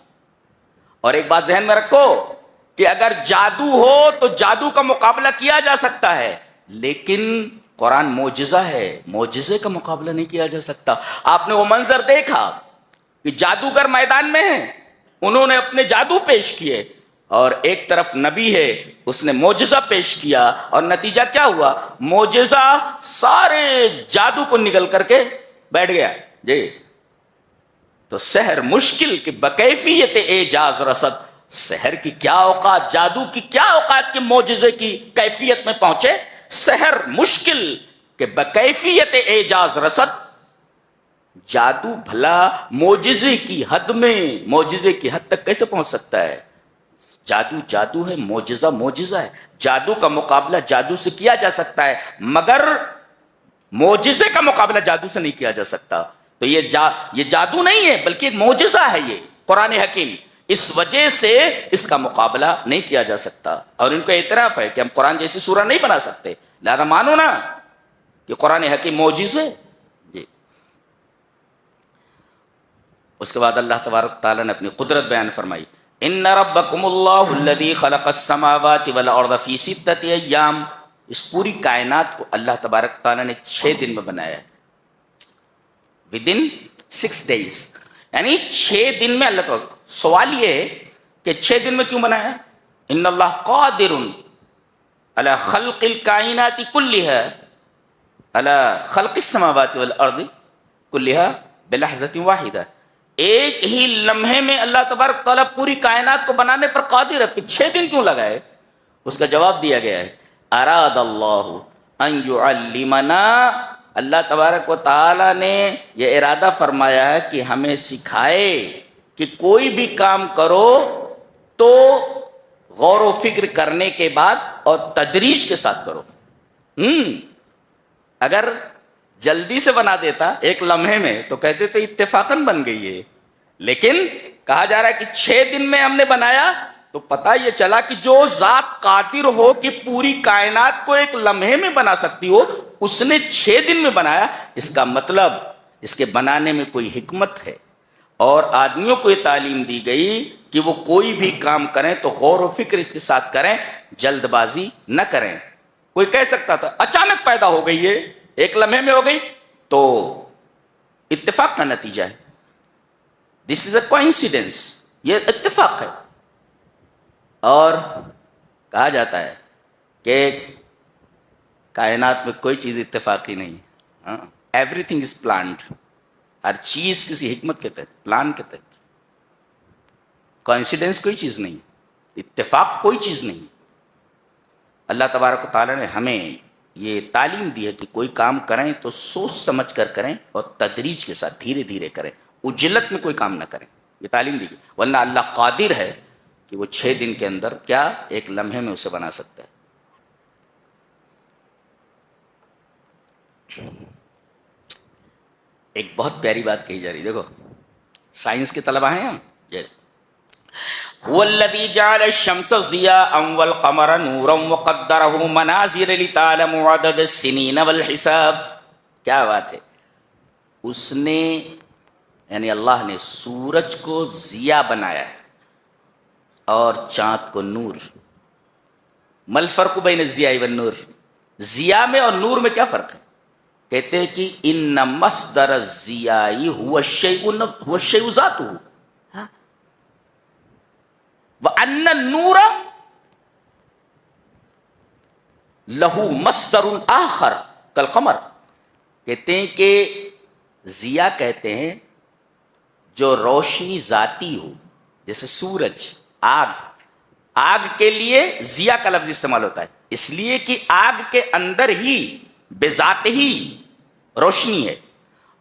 اور ایک بات ذہن میں رکھو کہ اگر جادو ہو تو جادو کا مقابلہ کیا جا سکتا ہے، لیکن قرآن معجزہ ہے، معجزے کا مقابلہ نہیں کیا جا سکتا۔ آپ نے وہ منظر دیکھا کہ جادوگر میدان میں ہیں، انہوں نے اپنے جادو پیش کیے، اور ایک طرف نبی ہے اس نے معجزہ پیش کیا، اور نتیجہ کیا ہوا؟ معجزہ سارے جادو کو نگل کر کے بیٹھ گیا۔ جی، تو سحر مشکل کہ بکیفیت اعجاز رسد، سحر کی کیا اوقات، جادو کی کیا اوقات کے معجزے کی کیفیت میں پہنچے، سحر مشکل کہ بکیفیت اعجاز رسد، جادو بھلا معجزے کی حد میں، معجزے کی حد تک کیسے پہنچ سکتا ہے؟ جادو جادو ہے، معجزہ معجزہ ہے، جادو کا مقابلہ جادو سے کیا جا سکتا ہے مگر معجزے کا مقابلہ جادو سے نہیں کیا جا سکتا۔ تو یہ جادو نہیں ہے بلکہ ایک معجزہ ہے، یہ قرآن حکیم، اس وجہ سے اس کا مقابلہ نہیں کیا جا سکتا، اور ان کا اعتراف ہے کہ ہم قرآن جیسی سورہ نہیں بنا سکتے، لہذا مانو نا کہ قرآن حکیم معجزہ ہے۔ جی اس کے بعد اللہ تبارک تعالیٰ نے اپنی قدرت بیان فرمائی، ان ربکم اللہ الذی خلق السماوات والارض فی ستۃ ایام، اس پوری کائنات کو اللہ تبارک تعالیٰ نے 6 دن میں بنایا ہے، ودن 6 days، یعنی 6 دن میں اللہ تعالیٰ۔ سوال یہ ہے کہ 6 دن میں کیوں بنایا؟ ان اللہ قادر علی خلق الکائنات کلھا، علی خلق السماوات والارض کلھا بلحظۃ واحدہ، ایک ہی لمحے میں اللہ تبارک تعالیٰ پوری کائنات کو بنانے پر قادر ہے، پھر 6 دن کیوں لگائے؟ اس کا جواب دیا گیا ہے، اراد اللہ ان یعلمنا، اللہ تبارک و تعالیٰ نے یہ ارادہ فرمایا ہے کہ ہمیں سکھائے کہ کوئی بھی کام کرو تو غور و فکر کرنے کے بعد اور تدریج کے ساتھ کرو۔ اگر جلدی سے بنا دیتا ایک لمحے میں تو کہتے تھے اتفاقاً بن گئی ہے، لیکن کہا جا رہا ہے کہ 6 دن میں ہم نے بنایا، تو پتہ یہ چلا کہ جو ذات قادر ہو کہ پوری کائنات کو ایک لمحے میں بنا سکتی ہو، اس نے 6 دن میں بنایا، اس کا مطلب اس کے بنانے میں کوئی حکمت ہے، اور آدمیوں کو یہ تعلیم دی گئی کہ وہ کوئی بھی کام کریں تو غور و فکر کے ساتھ کریں، جلد بازی نہ کریں۔ کوئی کہہ سکتا تھا اچانک پیدا ہو گئی ہے، ایک لمحے میں ہو گئی، تو اتفاق کا نتیجہ ہے، دس از اے کوئنسیڈنس، یہ اتفاق ہے۔ اور کہا جاتا ہے کہ کائنات میں کوئی چیز اتفاقی نہیں، ایوری تھنگ از پلانڈ، ہر چیز کسی حکمت کے تحت، پلان کے تحت، کوئنسیڈنس کوئی چیز نہیں، اتفاق کوئی چیز نہیں۔ اللہ تبارک و تعالیٰ نے ہمیں یہ تعلیم دی ہے کہ کوئی کام کریں تو سوچ سمجھ کر کریں اور تدریج کے ساتھ دھیرے دھیرے کریں، عجلت میں کوئی کام نہ کریں، یہ تعلیم دی گئی، ورنہ اللہ قادر ہے کہ وہ 6 دن کے اندر کیا ایک لمحے میں اسے بنا سکتا ہے۔ ایک بہت پیاری بات کہی جا رہی، دیکھو سائنس کے طلبہ ہیں ہم، هو الذي جعل الشمس ضياء والقمر نورا وقدره منازل لتعلموا عدد السنين والحساب، کیا بات ہے، اس نے یعنی اللہ نے سورج کو ضیاء بنایا ہے اور چاند کو نور۔ مل فرق بین الضیاء والنور، ضیاء میں اور نور میں کیا فرق ہے؟ کہتے ہیں کہ ان مصدر الضیاء هو الشیء ذاتہ، وَأَنَّ النُّورَ لَهُ مَصْدَرٌ آخر کالقمر، کہتے ہیں کہ ضیاء کہتے ہیں جو روشنی ذاتی ہو، جیسے سورج، آگ کے لیے ضیاء کا لفظ استعمال ہوتا ہے، اس لیے کہ آگ کے اندر ہی بذات ہی روشنی ہے،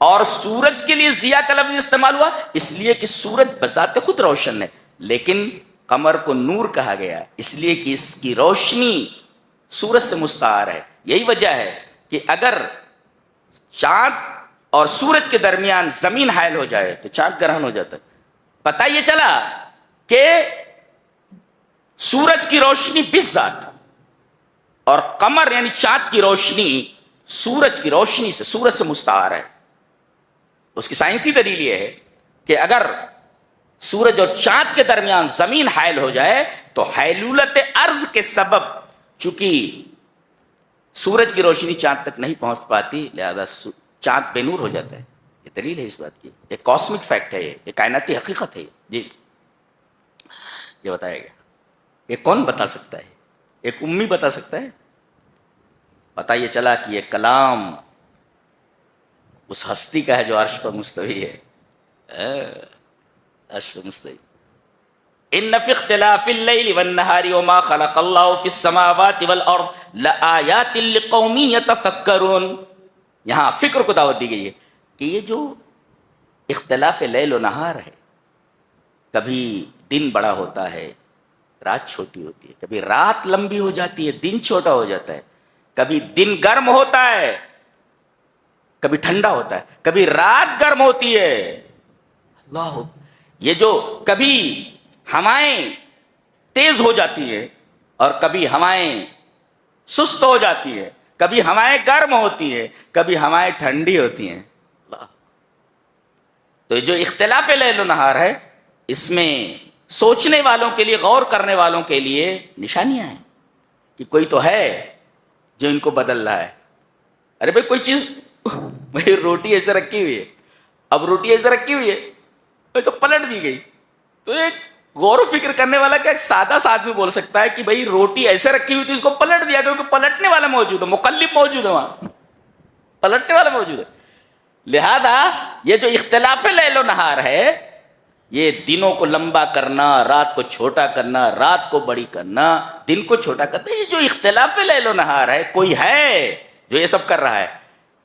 اور سورج کے لیے ضیاء کا لفظ استعمال ہوا اس لیے کہ سورج بذات خود روشن ہے، لیکن قمر کو نور کہا گیا اس لیے کہ اس کی روشنی سورج سے مستعار ہے۔ یہی وجہ ہے کہ اگر چاند اور سورج کے درمیان زمین حائل ہو جائے تو چاند گرہن ہو جاتا ہے۔ پتہ یہ چلا کہ سورج کی روشنی بذات اور قمر یعنی چاند کی روشنی سورج کی روشنی سے، سورج سے مستعار ہے۔ اس کی سائنسی دلیل یہ ہے کہ اگر سورج اور چاند کے درمیان زمین حائل ہو جائے تو حیلولت ارض کے سبب، چونکہ سورج کی روشنی چاند تک نہیں پہنچ پاتی، لہذا چاند بے نور ہو جاتا ہے۔ یہ دلیل ہے اس بات کی، ایک کاسمک فیکٹ ہے، یہ کائناتی حقیقت ہے۔ جی یہ بتایا گیا، یہ کون بتا سکتا ہے؟ ایک امی بتا سکتا ہے؟ پتہ یہ چلا کہ یہ کلام اس ہستی کا ہے جو عرش پر مستوی ہے، اشر مستقیم ان فی اختلاف اللیل والنہار وما خلق اللہ فی السماوات والارض لآیات لقوم یتفکرون. یہاں فکر کو دعوت دی گئی ہے کہ یہ جو اختلاف لیل و نہار ہے، کبھی دن بڑا ہوتا ہے رات چھوٹی ہوتی ہے، کبھی رات لمبی ہو جاتی ہے دن چھوٹا ہو جاتا ہے، کبھی دن گرم ہوتا ہے کبھی ٹھنڈا ہوتا ہے، کبھی رات گرم ہوتی ہے. اللہ، یہ جو کبھی ہوائیں تیز ہو جاتی ہے اور کبھی ہوائیں سست ہو جاتی ہے، کبھی ہوائیں گرم ہوتی ہے کبھی ہوائیں ٹھنڈی ہوتی ہیں. اللہ، تو جو اختلاف لیل و نہار ہے اس میں سوچنے والوں کے لیے، غور کرنے والوں کے لیے نشانیاں ہیں کہ کوئی تو ہے جو ان کو بدل رہا ہے. ارے بھائی کوئی چیز، بھائی روٹی ایسے رکھی ہوئی ہے، اب روٹی ایسے رکھی ہوئی ہے تو پلٹ دی گئی، تو ایک غور و فکر کرنے والا کیا ایک سادہ سا آدمی بول سکتا ہے کہ بھائی روٹی ایسے رکھی ہوئی تھی اس کو پلٹ دیا، کیونکہ پلٹنے والا موجود ہے، مقلب موجود ہے، وہاں پلٹنے والا موجود ہے. لہذا یہ جو اختلاف لیل و نہار ہے، یہ دنوں کو لمبا کرنا، رات کو چھوٹا کرنا، رات کو بڑی کرنا، دن کو چھوٹا کرنا، یہ جو اختلاف لیل و نہار ہے، کوئی ہے جو یہ سب کر رہا ہے.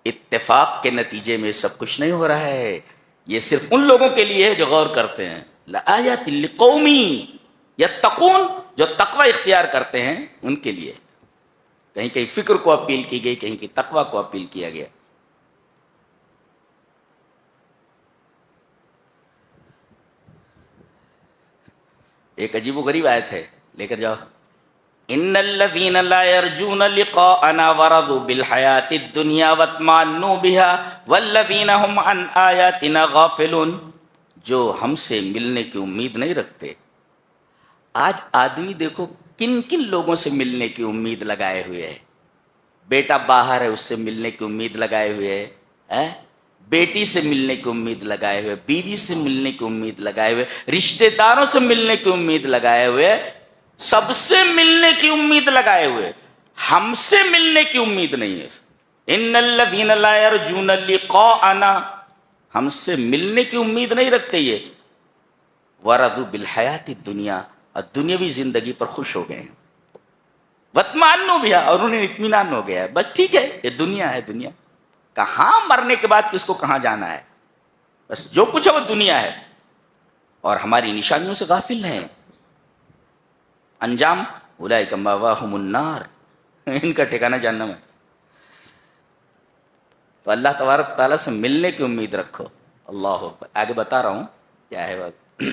اتفاق کے نتیجے میں سب کچھ نہیں ہو رہا ہے، یہ صرف ان لوگوں کے لیے ہے جو غور کرتے ہیں. لآیات لقوم یتقون، جو تقوی اختیار کرتے ہیں ان کے لیے. کہیں کہیں فکر کو اپیل کی گئی، کہیں کہیں تقوی کو اپیل کیا گیا. ایک عجیب و غریب آیت ہے، لے کر جاؤ. ان الذين لا يرجون لقاءنا ورضوا بالحياة الدنيا واطمأنوا بها والذين هم عن آياتنا غافلون. جو ہم سے ملنے کی امید نہیں رکھتے. آج آدمی دیکھو کن کن لوگوں سے ملنے کی امید لگائے ہوئے ہے. بیٹا باہر ہے اس سے ملنے کی امید لگائے ہوئے ہے، بیٹی سے ملنے کی امید لگائے ہوئے، بیوی سے ملنے کی امید لگائے ہوئے، رشتہ داروں سے ملنے کی امید لگائے ہوئے، سب سے ملنے کی امید لگائے ہوئے، ہم سے ملنے کی امید نہیں ہے. ان الذین لا یرجون لقاءنا، ہم سے ملنے کی امید نہیں رکھتے یہ. ورضوا بالحیات الدنیا، اور دنیاوی زندگی پر خوش ہو گئے ہیں. واطمأنوا بها، اور انہیں اطمینان ہو گیا ہے، بس ٹھیک ہے یہ دنیا ہے. دنیا کہاں، مرنے کے بعد کس کو کہاں جانا ہے، بس جو کچھ ہے وہ دنیا ہے. اور ہماری نشانیوں سے غافل ہیں. انجام اولئک مأواہم النار، ان کا ٹھکانہ جہنم ہے. تو اللہ تبارک تعالیٰ سے ملنے کی امید رکھو. اللہ اکبر. آگے بتا رہا ہوں کیا ہے بات.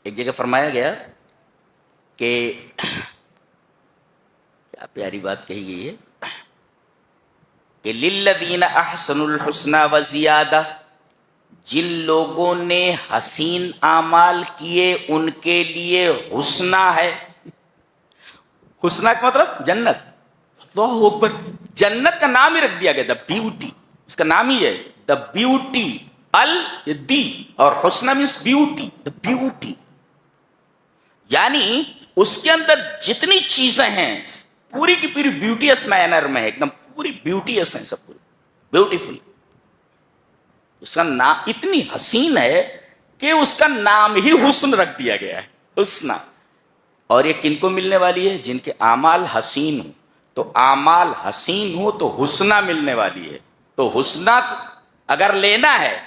ایک جگہ فرمایا گیا کہ کیا پیاری بات کہی گئی ہے کہ للذین احسنوا الحسنی وزیادہ، جن لوگوں نے حسین اعمال کیے ان کے لیے حسنہ ہے. حسنہ کا مطلب جنت. اللہ اکبر. جنت کا نام ہی رکھ دیا گیا، دا بیوٹی، اس کا نام ہی ہے دا بیوٹی. دی اور حسنہ مینس بیوٹی، دا بیوٹی. یعنی اس کے اندر جتنی چیزیں ہیں پوری کی پوری بیوٹیس مینر میں ہے، ایک دم پوری بیوٹیس ہیں، سب پوری بیوٹیفل. اس کا نام اتنی حسین ہے کہ اس کا نام ہی حسن رکھ دیا گیا ہے، حسنہ. اور یہ کن کو ملنے والی ہے؟ جن کے اعمال حسین ہوں. تو اعمال حسین ہو تو حسنہ ملنے والی ہے. تو حسنہ اگر لینا ہے،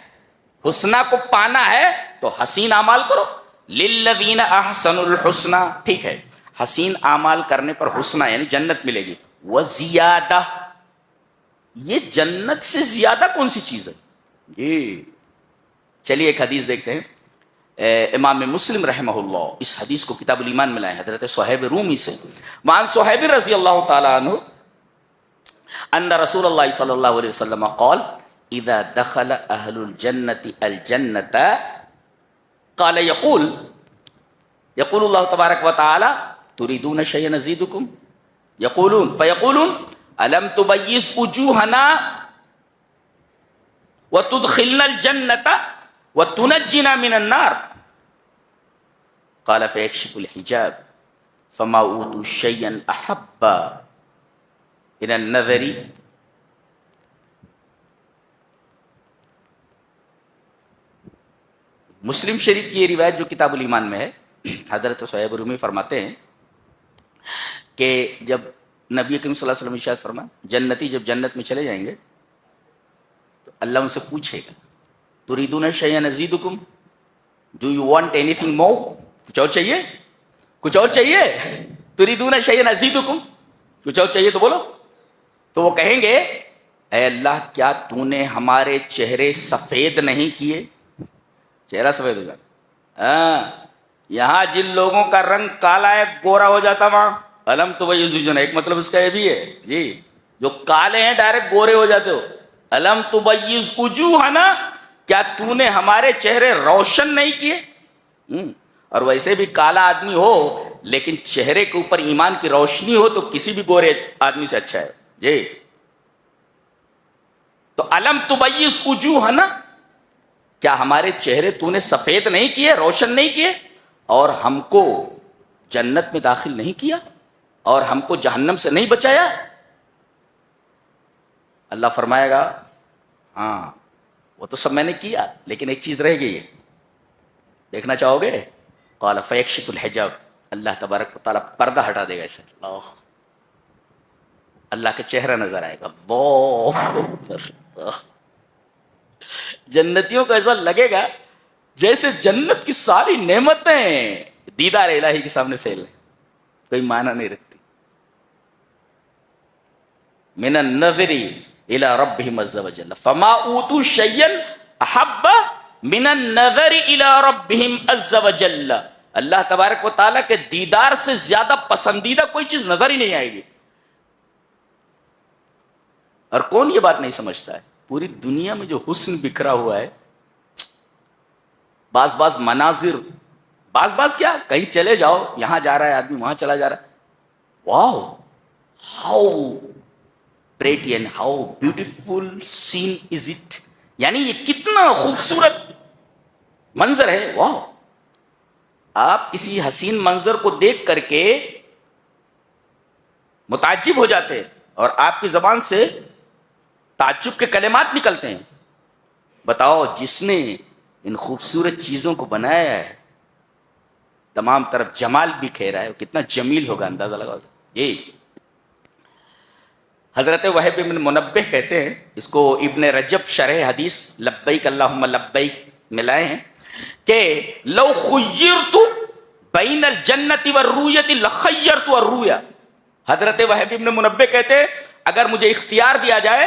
حسنہ کو پانا ہے تو حسین اعمال کرو. للذین احسنوا الحسنى، ٹھیک ہے، حسین اعمال کرنے پر حسنہ یعنی جنت ملے گی. وزیادہ، یہ جنت سے زیادہ کون سی چیز ہے؟ چلیے ایک حدیث دیکھتے ہیں. امام مسلم رحمہ اللہ اس حدیث کو کتاب الایمان میں لائے، حضرت صہیب رومی سے. وعن صہیب رضی اللہ تعالی عنہ ان رسول اللہ صلی اللہ علیہ وسلم قال اذا دخل اہل الجنة الجنة قال يقول اللہ تبارک و تعالی تريدون شيئا نزيدكم يقولون فيقولون الم تبيض وجوهنا وتدخلنا الجنة وتنجنا من النار قال فيكشف الحجاب فما اوتوا شيئا احب الى النظر مسلم شریف کی یہ روایت جو کتاب الایمان میں ہے، حضرت صہیب رومی فرماتے ہیں کہ جب نبی کریم صلی اللہ علیہ وسلم ارشاد فرمائے جنتی جب جنت میں چلے جائیں گے تو اللہ ان سے پوچھے گا تریدون شیئا ازیدکم، do you want anything more, کچھ اور چاہیے، کچھ اور چاہیے، تریدون شیئا ازیدکم، کچھ اور چاہیے تو بولو. تو وہ کہیں گے اے اللہ کیا تو نے ہمارے چہرے سفید نہیں کیے؟ چہرہ سفید ہو جاتا. ہاں یہاں جن لوگوں کا رنگ کالا ہے گورا ہو جاتا وہاں علم تو وہی جو ایک مطلب اس کا یہ بھی ہے جی، جو کالے ہیں ڈائریکٹ گورے ہو جاتے ہو. علم تو بیز وجوہنا، کیا تو نے ہمارے چہرے روشن نہیں کیے؟ اور ویسے بھی کالا آدمی ہو لیکن چہرے کے اوپر ایمان کی روشنی ہو تو کسی بھی گورے آدمی سے اچھا ہے جی. تو علم تبیض وجوہنا، کیا ہمارے چہرے تو نے سفید نہیں کیے، روشن نہیں کیے، اور ہم کو جنت میں داخل نہیں کیا اور ہم کو جہنم سے نہیں بچایا؟ اللہ فرمائے گا ہاں وہ تو سب میں نے کیا لیکن ایک چیز رہ گئی ہے، دیکھنا چاہو گے؟ قال فیکشف الحجاب، اللہ تبارک و تعالیٰ پردہ ہٹا دے گا اسے، اللہ کا چہرہ نظر آئے گا. اللہ اکبر. جنتیوں کو ایسا لگے گا جیسے جنت کی ساری نعمتیں دیدار الہی کے سامنے فیل ہیں، کوئی معنی نہیں رکھتی. من النظر الى ربهم عز وجل فما اوتوا شيئا احب من النظر الى ربهم عز وجل. اللہ تبارک و تعالیٰ کے دیدار سے زیادہ پسندیدہ کوئی چیز نظر ہی نہیں آئے گی. اور کون یہ بات نہیں سمجھتا ہے؟ پوری دنیا میں جو حسن بکھرا ہوا ہے، بعض مناظر، بعض کیا کہیں چلے جاؤ، یہاں جا رہا ہے آدمی وہاں چلا جا رہا ہے، wow how pretty and how beautiful scene is it, یعنی یہ کتنا خوبصورت منظر ہے. واو. آپ کسی حسین منظر کو دیکھ کر کے متعجب ہو جاتے ہیں اور آپ کی زبان سے تعجب کے کلمات نکلتے ہیں. بتاؤ جس نے ان خوبصورت چیزوں کو بنایا ہے، تمام طرف جمال بھی کھیرا ہے، کتنا جمیل ہوگا، اندازہ لگاؤ. یہ حضرت وہب بن منبہ کہتے ہیں، اس کو ابن رجب شرح حدیث لبیک اللہم لبیک ملائے ہیں، کہ لو خیرت بین الجنت والرؤیت لخیرت الرؤیا. حضرت وہب بن منبہ کہتے ہیں اگر مجھے اختیار دیا جائے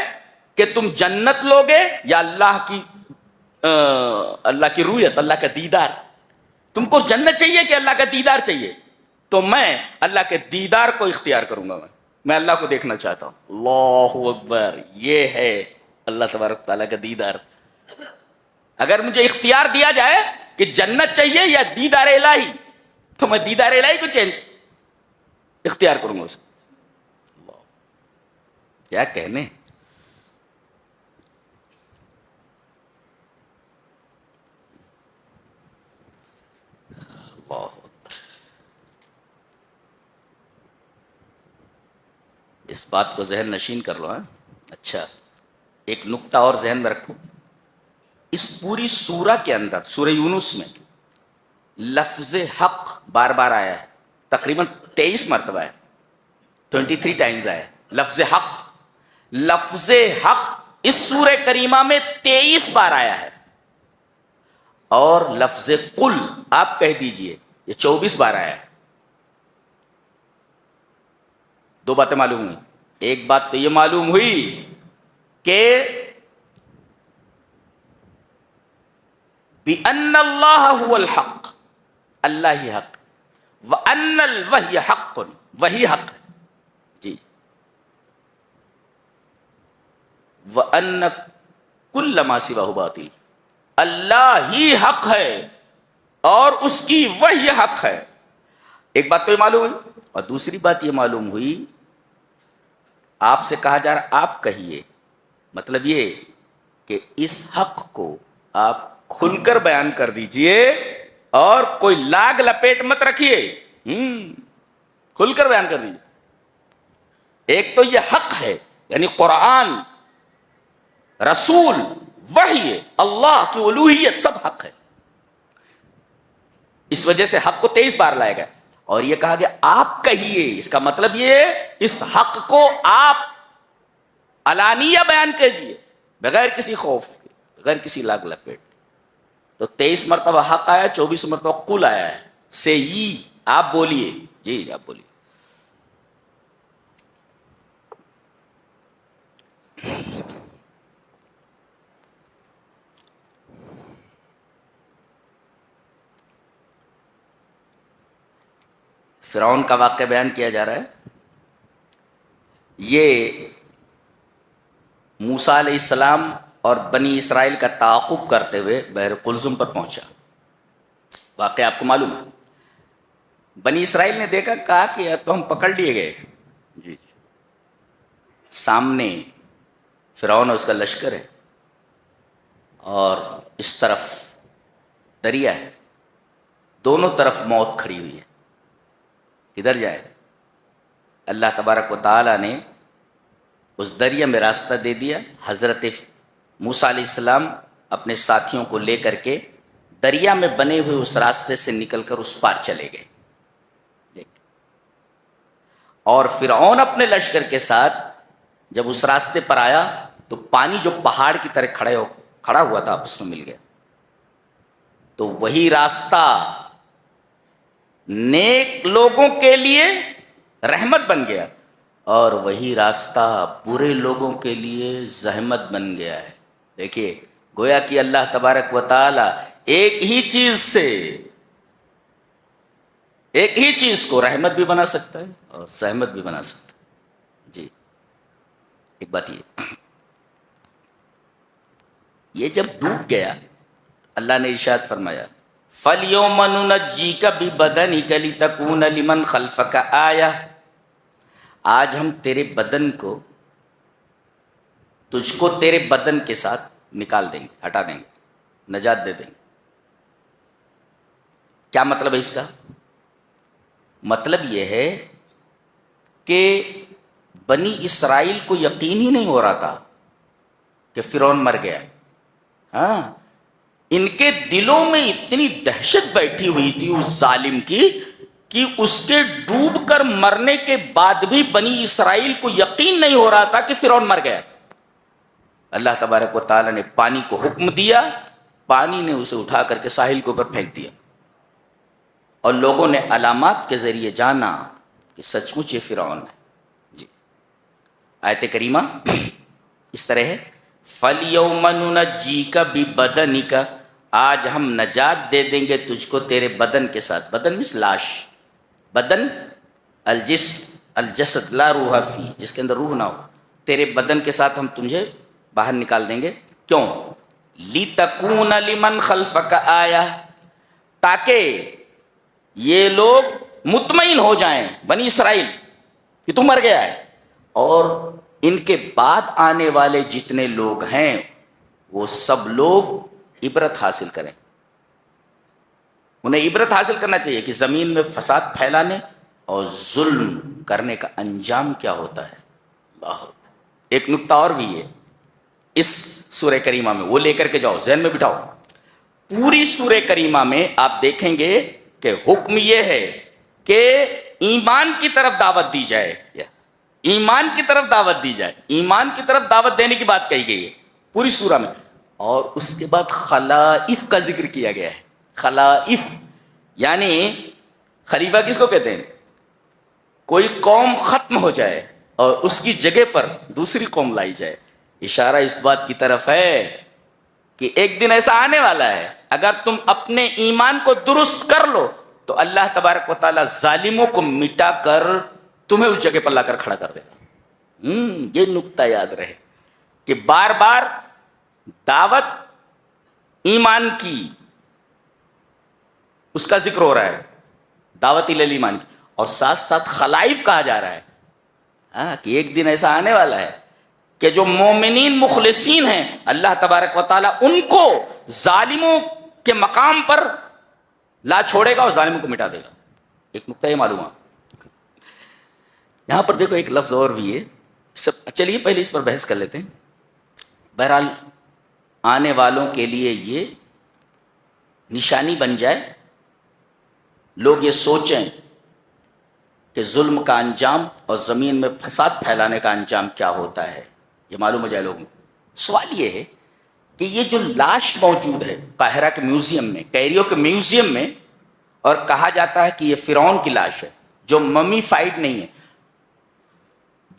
کہ تم جنت لوگے یا اللہ کی رؤیت، اللہ کا دیدار، تم کو جنت چاہیے کہ اللہ کا دیدار چاہیے، تو میں اللہ کے دیدار کو اختیار کروں گا. میں اللہ کو دیکھنا چاہتا ہوں. اللہ اکبر. یہ ہے اللہ تبارک تعالیٰ کا دیدار. اگر مجھے اختیار دیا جائے کہ جنت چاہیے یا دیدار الہی تو میں دیدار الہی کو اختیار کروں گا اسے. کیا کہنے. اس بات کو ذہن نشین کر لو. اچھا ایک نقطہ اور ذہن میں رکھو، اس پوری سورہ کے اندر، سورہ یونس میں لفظ حق بار بار آیا ہے، تقریباً 23 مرتبہ ہے، 23 ٹائمز آیا ہے لفظ حق. لفظ حق اس سورہ کریمہ میں 23 بار آیا ہے، اور لفظ قل آپ کہہ دیجئے یہ 24 بار آیا ہے. دو باتیں معلوم ہوئی. ایک بات تو یہ معلوم ہوئی کہ بِأَنَّ اللَّهَ هُوَ الْحَقِّ، اللہ ہی حق، وَأَنَّ الْوَحْيَ حَقٌّ، وہی حق جی، وَأَنَّ كُلَّ مَا سِوَاهُ بَاطِلٌ، اللہ ہی حق ہے اور اس کی وحی حق ہے. ایک بات تو یہ معلوم ہوئی. اور دوسری بات یہ معلوم ہوئی آپ سے کہا جا رہا آپ کہیے، مطلب یہ کہ اس حق کو آپ کھل کر بیان کر دیجئے اور کوئی لاگ لپیٹ مت رکھیے، کھل کر بیان کر دیجئے. ایک تو یہ حق ہے یعنی قرآن، رسول، وحی، اللہ کی الوہیت، سب حق ہے. اس وجہ سے حق کو 23 بار لایا گیا، اور یہ کہا گیا آپ کہیے، اس کا مطلب یہ اس حق کو آپ علانیہ بیان کیجیے، بغیر کسی خوف کے، بغیر کسی لاگ لپیٹ۔ تو 23 مرتبہ حق آیا، 24 مرتبہ قل آیا ہے، سے یہ آپ بولیے، جی آپ بولیے۔ فرعون کا واقعہ بیان کیا جا رہا ہے۔ یہ موسیٰ علیہ السلام اور بنی اسرائیل کا تعاقب کرتے ہوئے بحر قلزم پر پہنچا۔ واقعہ آپ کو معلوم ہے، بنی اسرائیل نے دیکھا، کہا کہ اب تو ہم پکڑ لیے گئے، جی سامنے فرعون اور اس کا لشکر ہے، اور اس طرف دریا ہے، دونوں طرف موت کھڑی ہوئی ہے، کدھر جائے؟ اللہ تبارک و تعالیٰ نے اس دریا میں راستہ دے دیا۔ حضرت موسیٰ علیہ السلام اپنے ساتھیوں کو لے کر کے دریا میں بنے ہوئے اس راستے سے نکل کر اس پار چلے گئے، اور فرعون اپنے لشکر کے ساتھ جب اس راستے پر آیا تو پانی جو پہاڑ کی طرح کھڑا ہوا تھا آپس میں مل گیا۔ تو وہی راستہ نیک لوگوں کے لیے رحمت بن گیا، اور وہی راستہ برے لوگوں کے لیے زحمت بن گیا ہے۔ دیکھیے، گویا کہ اللہ تبارک و تعالی ایک ہی چیز کو رحمت بھی بنا سکتا ہے اور زحمت بھی بنا سکتا ہے۔ جی ایک بات یہ جب ڈوب گیا، اللہ نے ارشاد فرمایا فَالْيَوْمَ نُنَجِّيكَ بِبَدَنِكَ لِتَكُونَ لِمَنْ خَلْفَكَ آیَةً، آج ہم تیرے بدن کو، تجھ کو تیرے بدن کے ساتھ نکال دیں گے، ہٹا دیں گے، نجات دے دیں گے۔ کیا مطلب ہے اس کا؟ مطلب یہ ہے کہ بنی اسرائیل کو یقین ہی نہیں ہو رہا تھا کہ فرعون مر گیا۔ ہاں، ان کے دلوں میں اتنی دہشت بیٹھی ہوئی تھی اس ظالم کی کہ اس کے ڈوب کر مرنے کے بعد بھی بنی اسرائیل کو یقین نہیں ہو رہا تھا کہ فرعون مر گیا۔ اللہ تبارک و تعالیٰ نے پانی کو حکم دیا، پانی نے اسے اٹھا کر کے ساحل کے اوپر پھینک دیا، اور لوگوں نے علامات کے ذریعے جانا کہ سچ مچ یہ فرعون ہے۔ جی آیت کریمہ اس طرح ہے فَالْيَوْمَ نُنَجِّيكَ بِبَدَنِكَ، آج ہم نجات دے دیں گے تجھ کو تیرے بدن کے ساتھ۔ بدن مثل لاش، بدن الجسد لا روح فی، جس کے اندر روح نہ ہو، تیرے بدن کے ساتھ ہم تجھے باہر نکال دیں گے۔ کیوں؟ لِتَكُونَ لِمَنْ خَلْفَكَ آیَةً، تاکہ یہ لوگ مطمئن ہو جائیں، بنی اسرائیل، کہ تو مر گیا ہے، اور ان کے بعد آنے والے جتنے لوگ ہیں وہ سب لوگ عبرت حاصل کریں۔ انہیں عبرت حاصل کرنا چاہیے کہ زمین میں فساد پھیلانے اور ظلم کرنے کا انجام کیا ہوتا ہے۔ اللہ، ایک نکتہ اور بھی ہے اس سورہ کریمہ میں، وہ لے کر کے جاؤ، ذہن میں بٹھاؤ۔ پوری سورہ کریمہ میں آپ دیکھیں گے کہ حکم یہ ہے کہ ایمان کی طرف دعوت دی جائے، ایمان کی طرف دعوت دی جائے، ایمان کی طرف دعوت دینے کی بات کہی گئی ہے پوری سورہ میں۔ اور اس کے بعد خلائف کا ذکر کیا گیا ہے۔ خلائف یعنی خلیفہ کس کو کہتے ہیں؟ کوئی قوم ختم ہو جائے اور اس کی جگہ پر دوسری قوم لائی جائے۔ اشارہ اس بات کی طرف ہے کہ ایک دن ایسا آنے والا ہے، اگر تم اپنے ایمان کو درست کر لو تو اللہ تبارک و تعالیٰ ظالموں کو مٹا کر تمہیں اس جگہ پر لا کر کھڑا کر دے گا۔ یہ نکتہ یاد رہے کہ بار بار دعوت ایمان کی، اس کا ذکر ہو رہا ہے، دعوت ایمان کی، اور ساتھ ساتھ خلائف کہا جا رہا ہے کہ ایک دن ایسا آنے والا ہے کہ جو مومنین مخلصین ہیں اللہ تبارک و تعالیٰ ان کو ظالموں کے مقام پر لا چھوڑے گا اور ظالموں کو مٹا دے گا۔ ایک نکتہ یہ معلوم ہے۔ یہاں پر دیکھو ایک لفظ اور بھی ہے، چلیے پہلے اس پر بحث کر لیتے ہیں۔ بہرحال آنے والوں کے لیے یہ نشانی بن جائے لوگ یہ سوچیں کہ ظلم کا انجام اور زمین میں فساد پھیلانے کا انجام کیا ہوتا ہے، یہ معلوم ہو جائے لوگوں کو۔ سوال یہ ہے کہ یہ جو لاش موجود ہے قاہرہ کے میوزیم میں، کیریو کے میوزیم میں، اور کہا جاتا ہے کہ یہ فرعون کی لاش ہے جو ممیفائڈ نہیں ہے،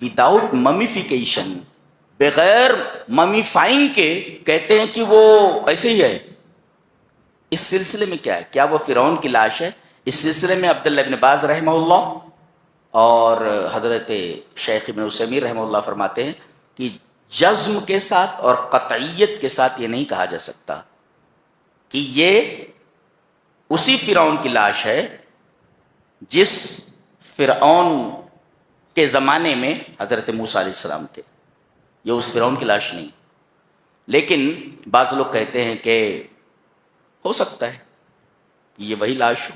وداؤٹ ممیفیکیشن، بغیر ممیفائنگ کے کہتے ہیں کہ وہ ایسے ہی ہے۔ اس سلسلے میں کیا ہے؟ کیا وہ فرعون کی لاش ہے؟ اس سلسلے میں عبداللہ ابن باز رحمہ اللہ اور حضرت شیخ ابن عثیمین رحمہ اللہ فرماتے ہیں کہ جزم کے ساتھ اور قطعیت کے ساتھ یہ نہیں کہا جا سکتا کہ یہ اسی فرعون کی لاش ہے جس فرعون کے زمانے میں حضرت موسیٰ علیہ السلام تھے، یہ اس فرعون کی لاش نہیں۔ لیکن بعض لوگ کہتے ہیں کہ ہو سکتا ہے یہ وہی لاش ہو۔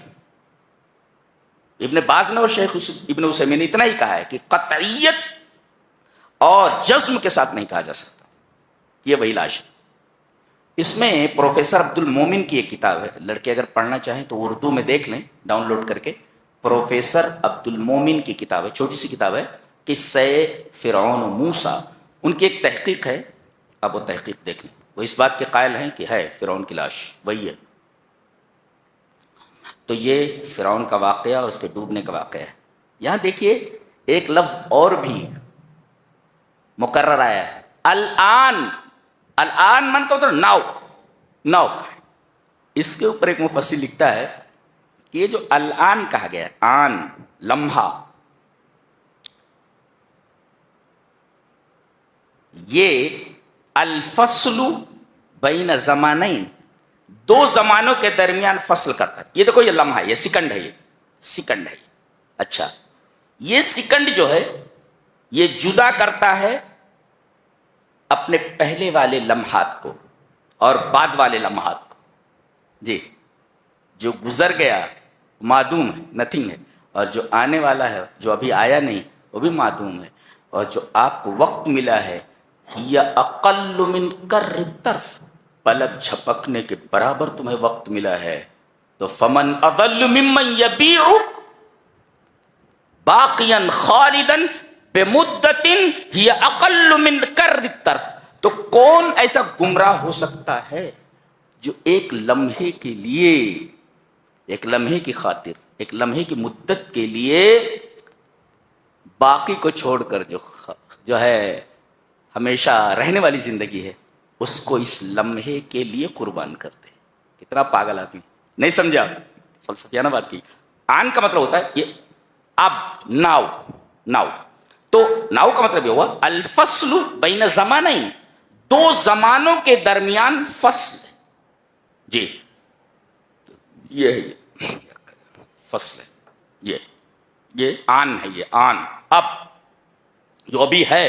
ابن باز نے اور شیخ ابن عثیمین نے اتنا ہی کہا ہے کہ قطعیت اور جزم کے ساتھ نہیں کہا جا سکتا یہ وہی لاش ہے۔ اس میں پروفیسر عبد المومن کی ایک کتاب ہے، لڑکے اگر پڑھنا چاہیں تو اردو میں دیکھ لیں ڈاؤن لوڈ کر کے، پروفیسر عبد المومن کی کتاب ہے، چھوٹی سی کتاب ہے، قصہ فرعون و موسیٰ، ان کی ایک تحقیق ہے، آپ وہ تحقیق دیکھ لیں۔ وہ اس بات کے قائل ہیں کہ ہے فرعون کی لاش وہی ہے۔ تو یہ فرعون کا واقعہ اور اس کے ڈوبنے کا واقعہ ہے۔ یہاں دیکھیے ایک لفظ اور بھی مقرر آیا ہے، الآن۔ الآن من کا مطلب ناؤ، ناؤ۔ اس کے اوپر ایک مفسر لکھتا ہے کہ یہ جو الآن کہا گیا ہے، آن، لمحہ، یہ الفصل بین زمانین، دو زمانوں کے درمیان فصل کرتا ہے۔ یہ دیکھو یہ لمحہ ہے، یہ سیکنڈ ہے، یہ سیکنڈ ہے۔ اچھا، یہ سیکنڈ جو ہے یہ جدا کرتا ہے اپنے پہلے والے لمحات کو اور بعد والے لمحات کو۔ جی، جو گزر گیا معدوم ہے، نتھنگ ہے، اور جو آنے والا ہے، جو ابھی آیا نہیں، وہ بھی معدوم ہے، اور جو آپ کو وقت ملا ہے یا اقل من کر طرف، پلک جھپکنے کے برابر تمہیں وقت ملا ہے، تو فمن اضل ممن یبیع باقیا خالدا بمدت ہی اقل من کر طرف، تو کون ایسا گمراہ ہو سکتا ہے جو ایک لمحے کے لیے، ایک لمحے کی خاطر، ایک لمحے کی مدت کے لیے باقی کو چھوڑ کر جو ہے ہمیشہ رہنے والی زندگی ہے اس کو اس لمحے کے لیے قربان کر دے۔ کتنا پاگل آدمی، نہیں سمجھا؟ فلسفیانہ بات کی۔ آن کا مطلب ہوتا ہے یہ اب، ناؤ، ناؤ۔ تو ناؤ کا مطلب یہ ہوا الفصل بین زمانین، دو زمانوں کے درمیان فصل۔ جی، یہ ہے، یہ فصل ہے، یہ آن ہے، یہ آن، اب جو ابھی ہے،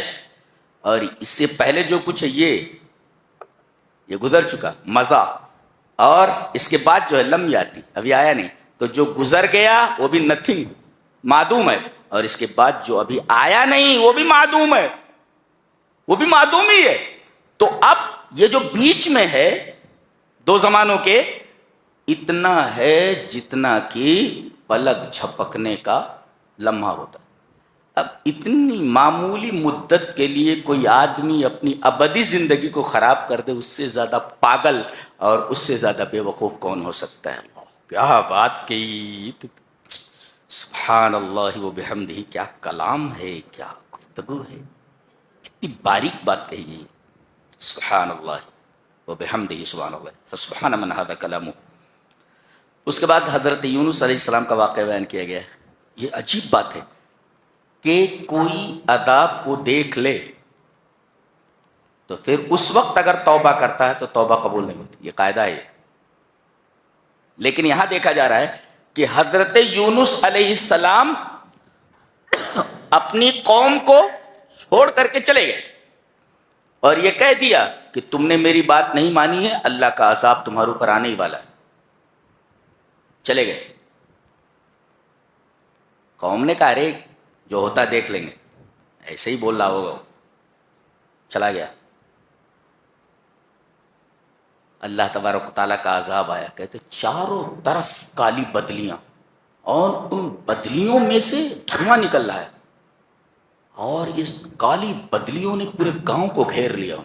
اور اس سے پہلے جو کچھ ہے یہ گزر چکا مزہ، اور اس کے بعد جو ہے لم آتی، ابھی آیا نہیں، تو جو گزر گیا وہ بھی نتھنگ، معدوم ہے، اور اس کے بعد جو ابھی آیا نہیں وہ بھی معدوم ہے، وہ بھی معدوم ہی ہے۔ تو اب یہ جو بیچ میں ہے دو زمانوں کے، اتنا ہے جتنا کہ پلک جھپکنے کا لمحہ ہوتا ہے۔ اب اتنی معمولی مدت کے لیے کوئی آدمی اپنی ابدی زندگی کو خراب کر دے، اس سے زیادہ پاگل اور اس سے زیادہ بے وقوف کون ہو سکتا ہے؟ اللہ کیا بات کی، سبحان اللہ و بحمدہ، کیا کلام ہے، کیا گفتگو ہے، کتنی باریک بات کہی گئی، سبحان اللہ و بحمدہ، سبحان اللہ، فسبحان من ھذا کلامہ۔ اس کے بعد حضرت یونس علیہ السلام کا واقعہ بیان کیا گیا ہے۔ یہ عجیب بات ہے کہ کوئی عذاب کو دیکھ لے تو پھر اس وقت اگر توبہ کرتا ہے تو توبہ قبول نہیں ہوتی، یہ قاعدہ ہے۔ لیکن یہاں دیکھا جا رہا ہے کہ حضرت یونس علیہ السلام اپنی قوم کو چھوڑ کر کے چلے گئے اور یہ کہہ دیا کہ تم نے میری بات نہیں مانی ہے، اللہ کا عذاب تمہارے اوپر آنے ہی والا ہے۔ چلے گئے، قوم نے کہا رے جو ہوتا دیکھ لیں گے، ایسے ہی بول رہا ہوگا، چلا گیا۔ اللہ تبارک و تعالیٰ کا عذاب آیا، کہتے چاروں طرف کالی بدلیاں، اور ان بدلیوں میں سے دھواں نکل رہا ہے، اور اس کالی بدلیوں نے پورے گاؤں کو گھیر لیا.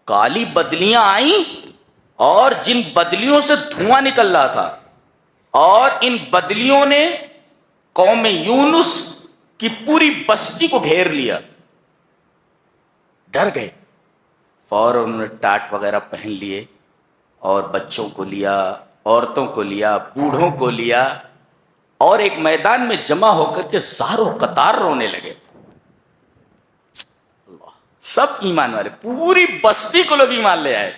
کالی بدلیاں آئیں اور جن بدلیوں سے دھواں نکل رہا تھا، اور ان بدلیوں نے قوم یونس کی پوری بستی کو گھیر لیا. ڈر گئے، فوراً انہوں نے ٹاٹ وغیرہ پہن لیے اور بچوں کو لیا، عورتوں کو لیا، بوڑھوں کو لیا، اور ایک میدان میں جمع ہو کر کے زار و قطار رونے لگے. سب ایمان والے، پوری بستی کو لوگ ایمان لے آئے.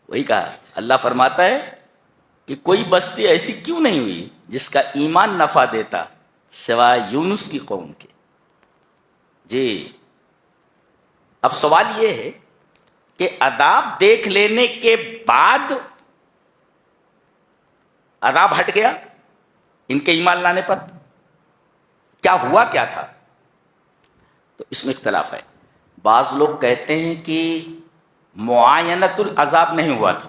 وہی کہا اللہ فرماتا ہے کہ کوئی بستی ایسی کیوں نہیں ہوئی جس کا ایمان نفع دیتا سوائے یونس کی قوم کے. جی اب سوال یہ ہے کہ عذاب دیکھ لینے کے بعد عذاب ہٹ گیا ان کے ایمان لانے پر؟ کیا ہوا کیا تھا؟ تو اس میں اختلاف ہے. بعض لوگ کہتے ہیں کہ معاینت العذاب نہیں ہوا تھا،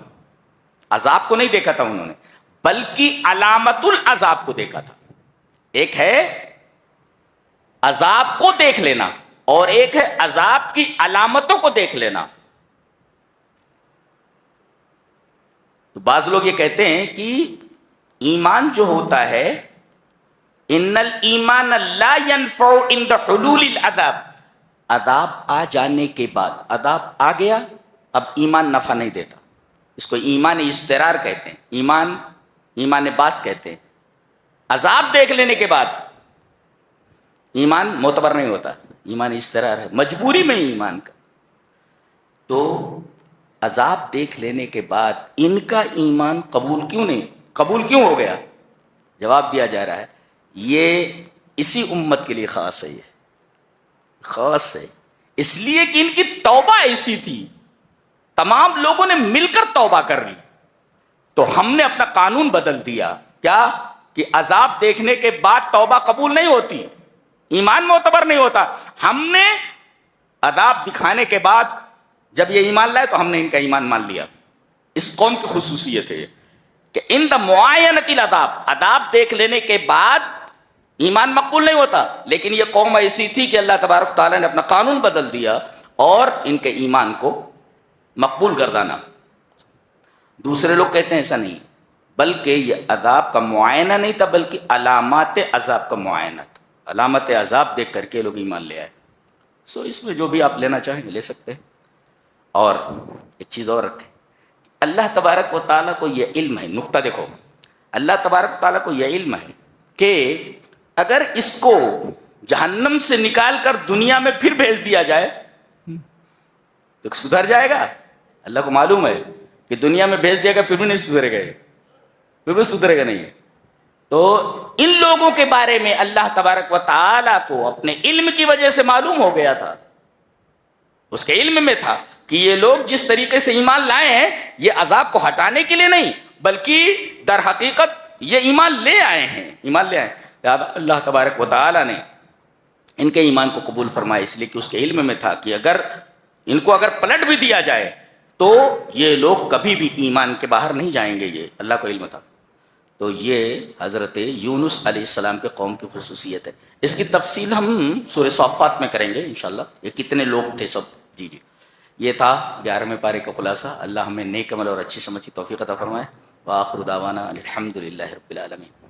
عذاب کو نہیں دیکھا تھا انہوں نے، بلکہ علامت العذاب کو دیکھا تھا. ایک ہے عذاب کو دیکھ لینا اور ایک ہے عذاب کی علامتوں کو دیکھ لینا. تو بعض لوگ یہ کہتے ہیں کہ ایمان جو ہوتا ہے، ان الایمان لا ينفع عند حلول العذاب، عذاب آ جانے کے بعد، عذاب آ گیا اب ایمان نفع نہیں دیتا. اس کو ایمان استقرار کہتے ہیں، ایمان باس کہتے ہیں. عذاب دیکھ لینے کے بعد ایمان معتبر نہیں ہوتا، ایمان استقرار ہے، مجبوری میں ایمان کا. تو عذاب دیکھ لینے کے بعد ان کا ایمان قبول کیوں ہو گیا؟ جواب دیا جا رہا ہے یہ اسی امت کے لیے خاص ہے، یہ خاص ہے اس لیے کہ ان کی توبہ ایسی تھی، تمام لوگوں نے مل کر توبہ کر لی. تو ہم نے اپنا قانون بدل دیا، کیا کہ عذاب دیکھنے کے بعد توبہ قبول نہیں ہوتی، ایمان معتبر نہیں ہوتا. ہم نے عذاب دکھانے کے بعد جب یہ ایمان لائے تو ہم نے ان کا ایمان مان لیا. اس قوم کی خصوصیت ہے کہ ان دا معاینت العذاب، عذاب دیکھ لینے کے بعد ایمان مقبول نہیں ہوتا. لیکن یہ قوم ایسی تھی کہ اللہ تبارک تعالیٰ نے اپنا قانون بدل دیا اور ان کے ایمان کو مقبول گردانا. دوسرے لوگ کہتے ہیں ایسا نہیں، بلکہ یہ عذاب کا معائنہ نہیں تھا، بلکہ علامات عذاب کا معائنہ تھا. علامت عذاب دیکھ کر کے لوگ ایمان لے آئے. اس میں جو بھی آپ لینا چاہیں لے سکتے ہیں. اور ایک چیز اور رکھیں، اللہ تبارک و تعالیٰ کو یہ علم ہے، نقطہ دیکھو، اللہ تبارک و تعالیٰ کو یہ علم ہے کہ اگر اس کو جہنم سے نکال کر دنیا میں پھر بھیج دیا جائے تو سدھر جائے گا. اللہ کو معلوم ہے کہ دنیا میں بھیج دیا گا پھر بھی نہیں سدھرے گا، پھر بھی سدھرے گا نہیں. تو ان لوگوں کے بارے میں اللہ تبارک و تعالیٰ کو اپنے علم کی وجہ سے معلوم ہو گیا تھا، اس کے علم میں تھا کہ یہ لوگ جس طریقے سے ایمان لائے ہیں یہ عذاب کو ہٹانے کے لیے نہیں، بلکہ در حقیقت یہ ایمان لے آئے ہیں، ایمان لے آئے ہیں. اللہ تبارک و تعالیٰ نے ان کے ایمان کو قبول فرمایا، اس لیے کہ اس کے علم میں تھا کہ اگر ان کو پلٹ بھی دیا جائے تو یہ لوگ کبھی بھی ایمان کے باہر نہیں جائیں گے، یہ اللہ کو علم تھا. تو یہ حضرت یونس علیہ السلام کے قوم کی خصوصیت ہے. اس کی تفصیل ہم سورہ صافات میں کریں گے انشاءاللہ، یہ کتنے لوگ تھے سب. جی یہ تھا 11ویں پارے کا خلاصہ. اللہ ہمیں نیک عمل اور اچھی سمجھ کی توفیق عطا فرمائے. وآخر دعوانا الحمدللہ رب العالمین.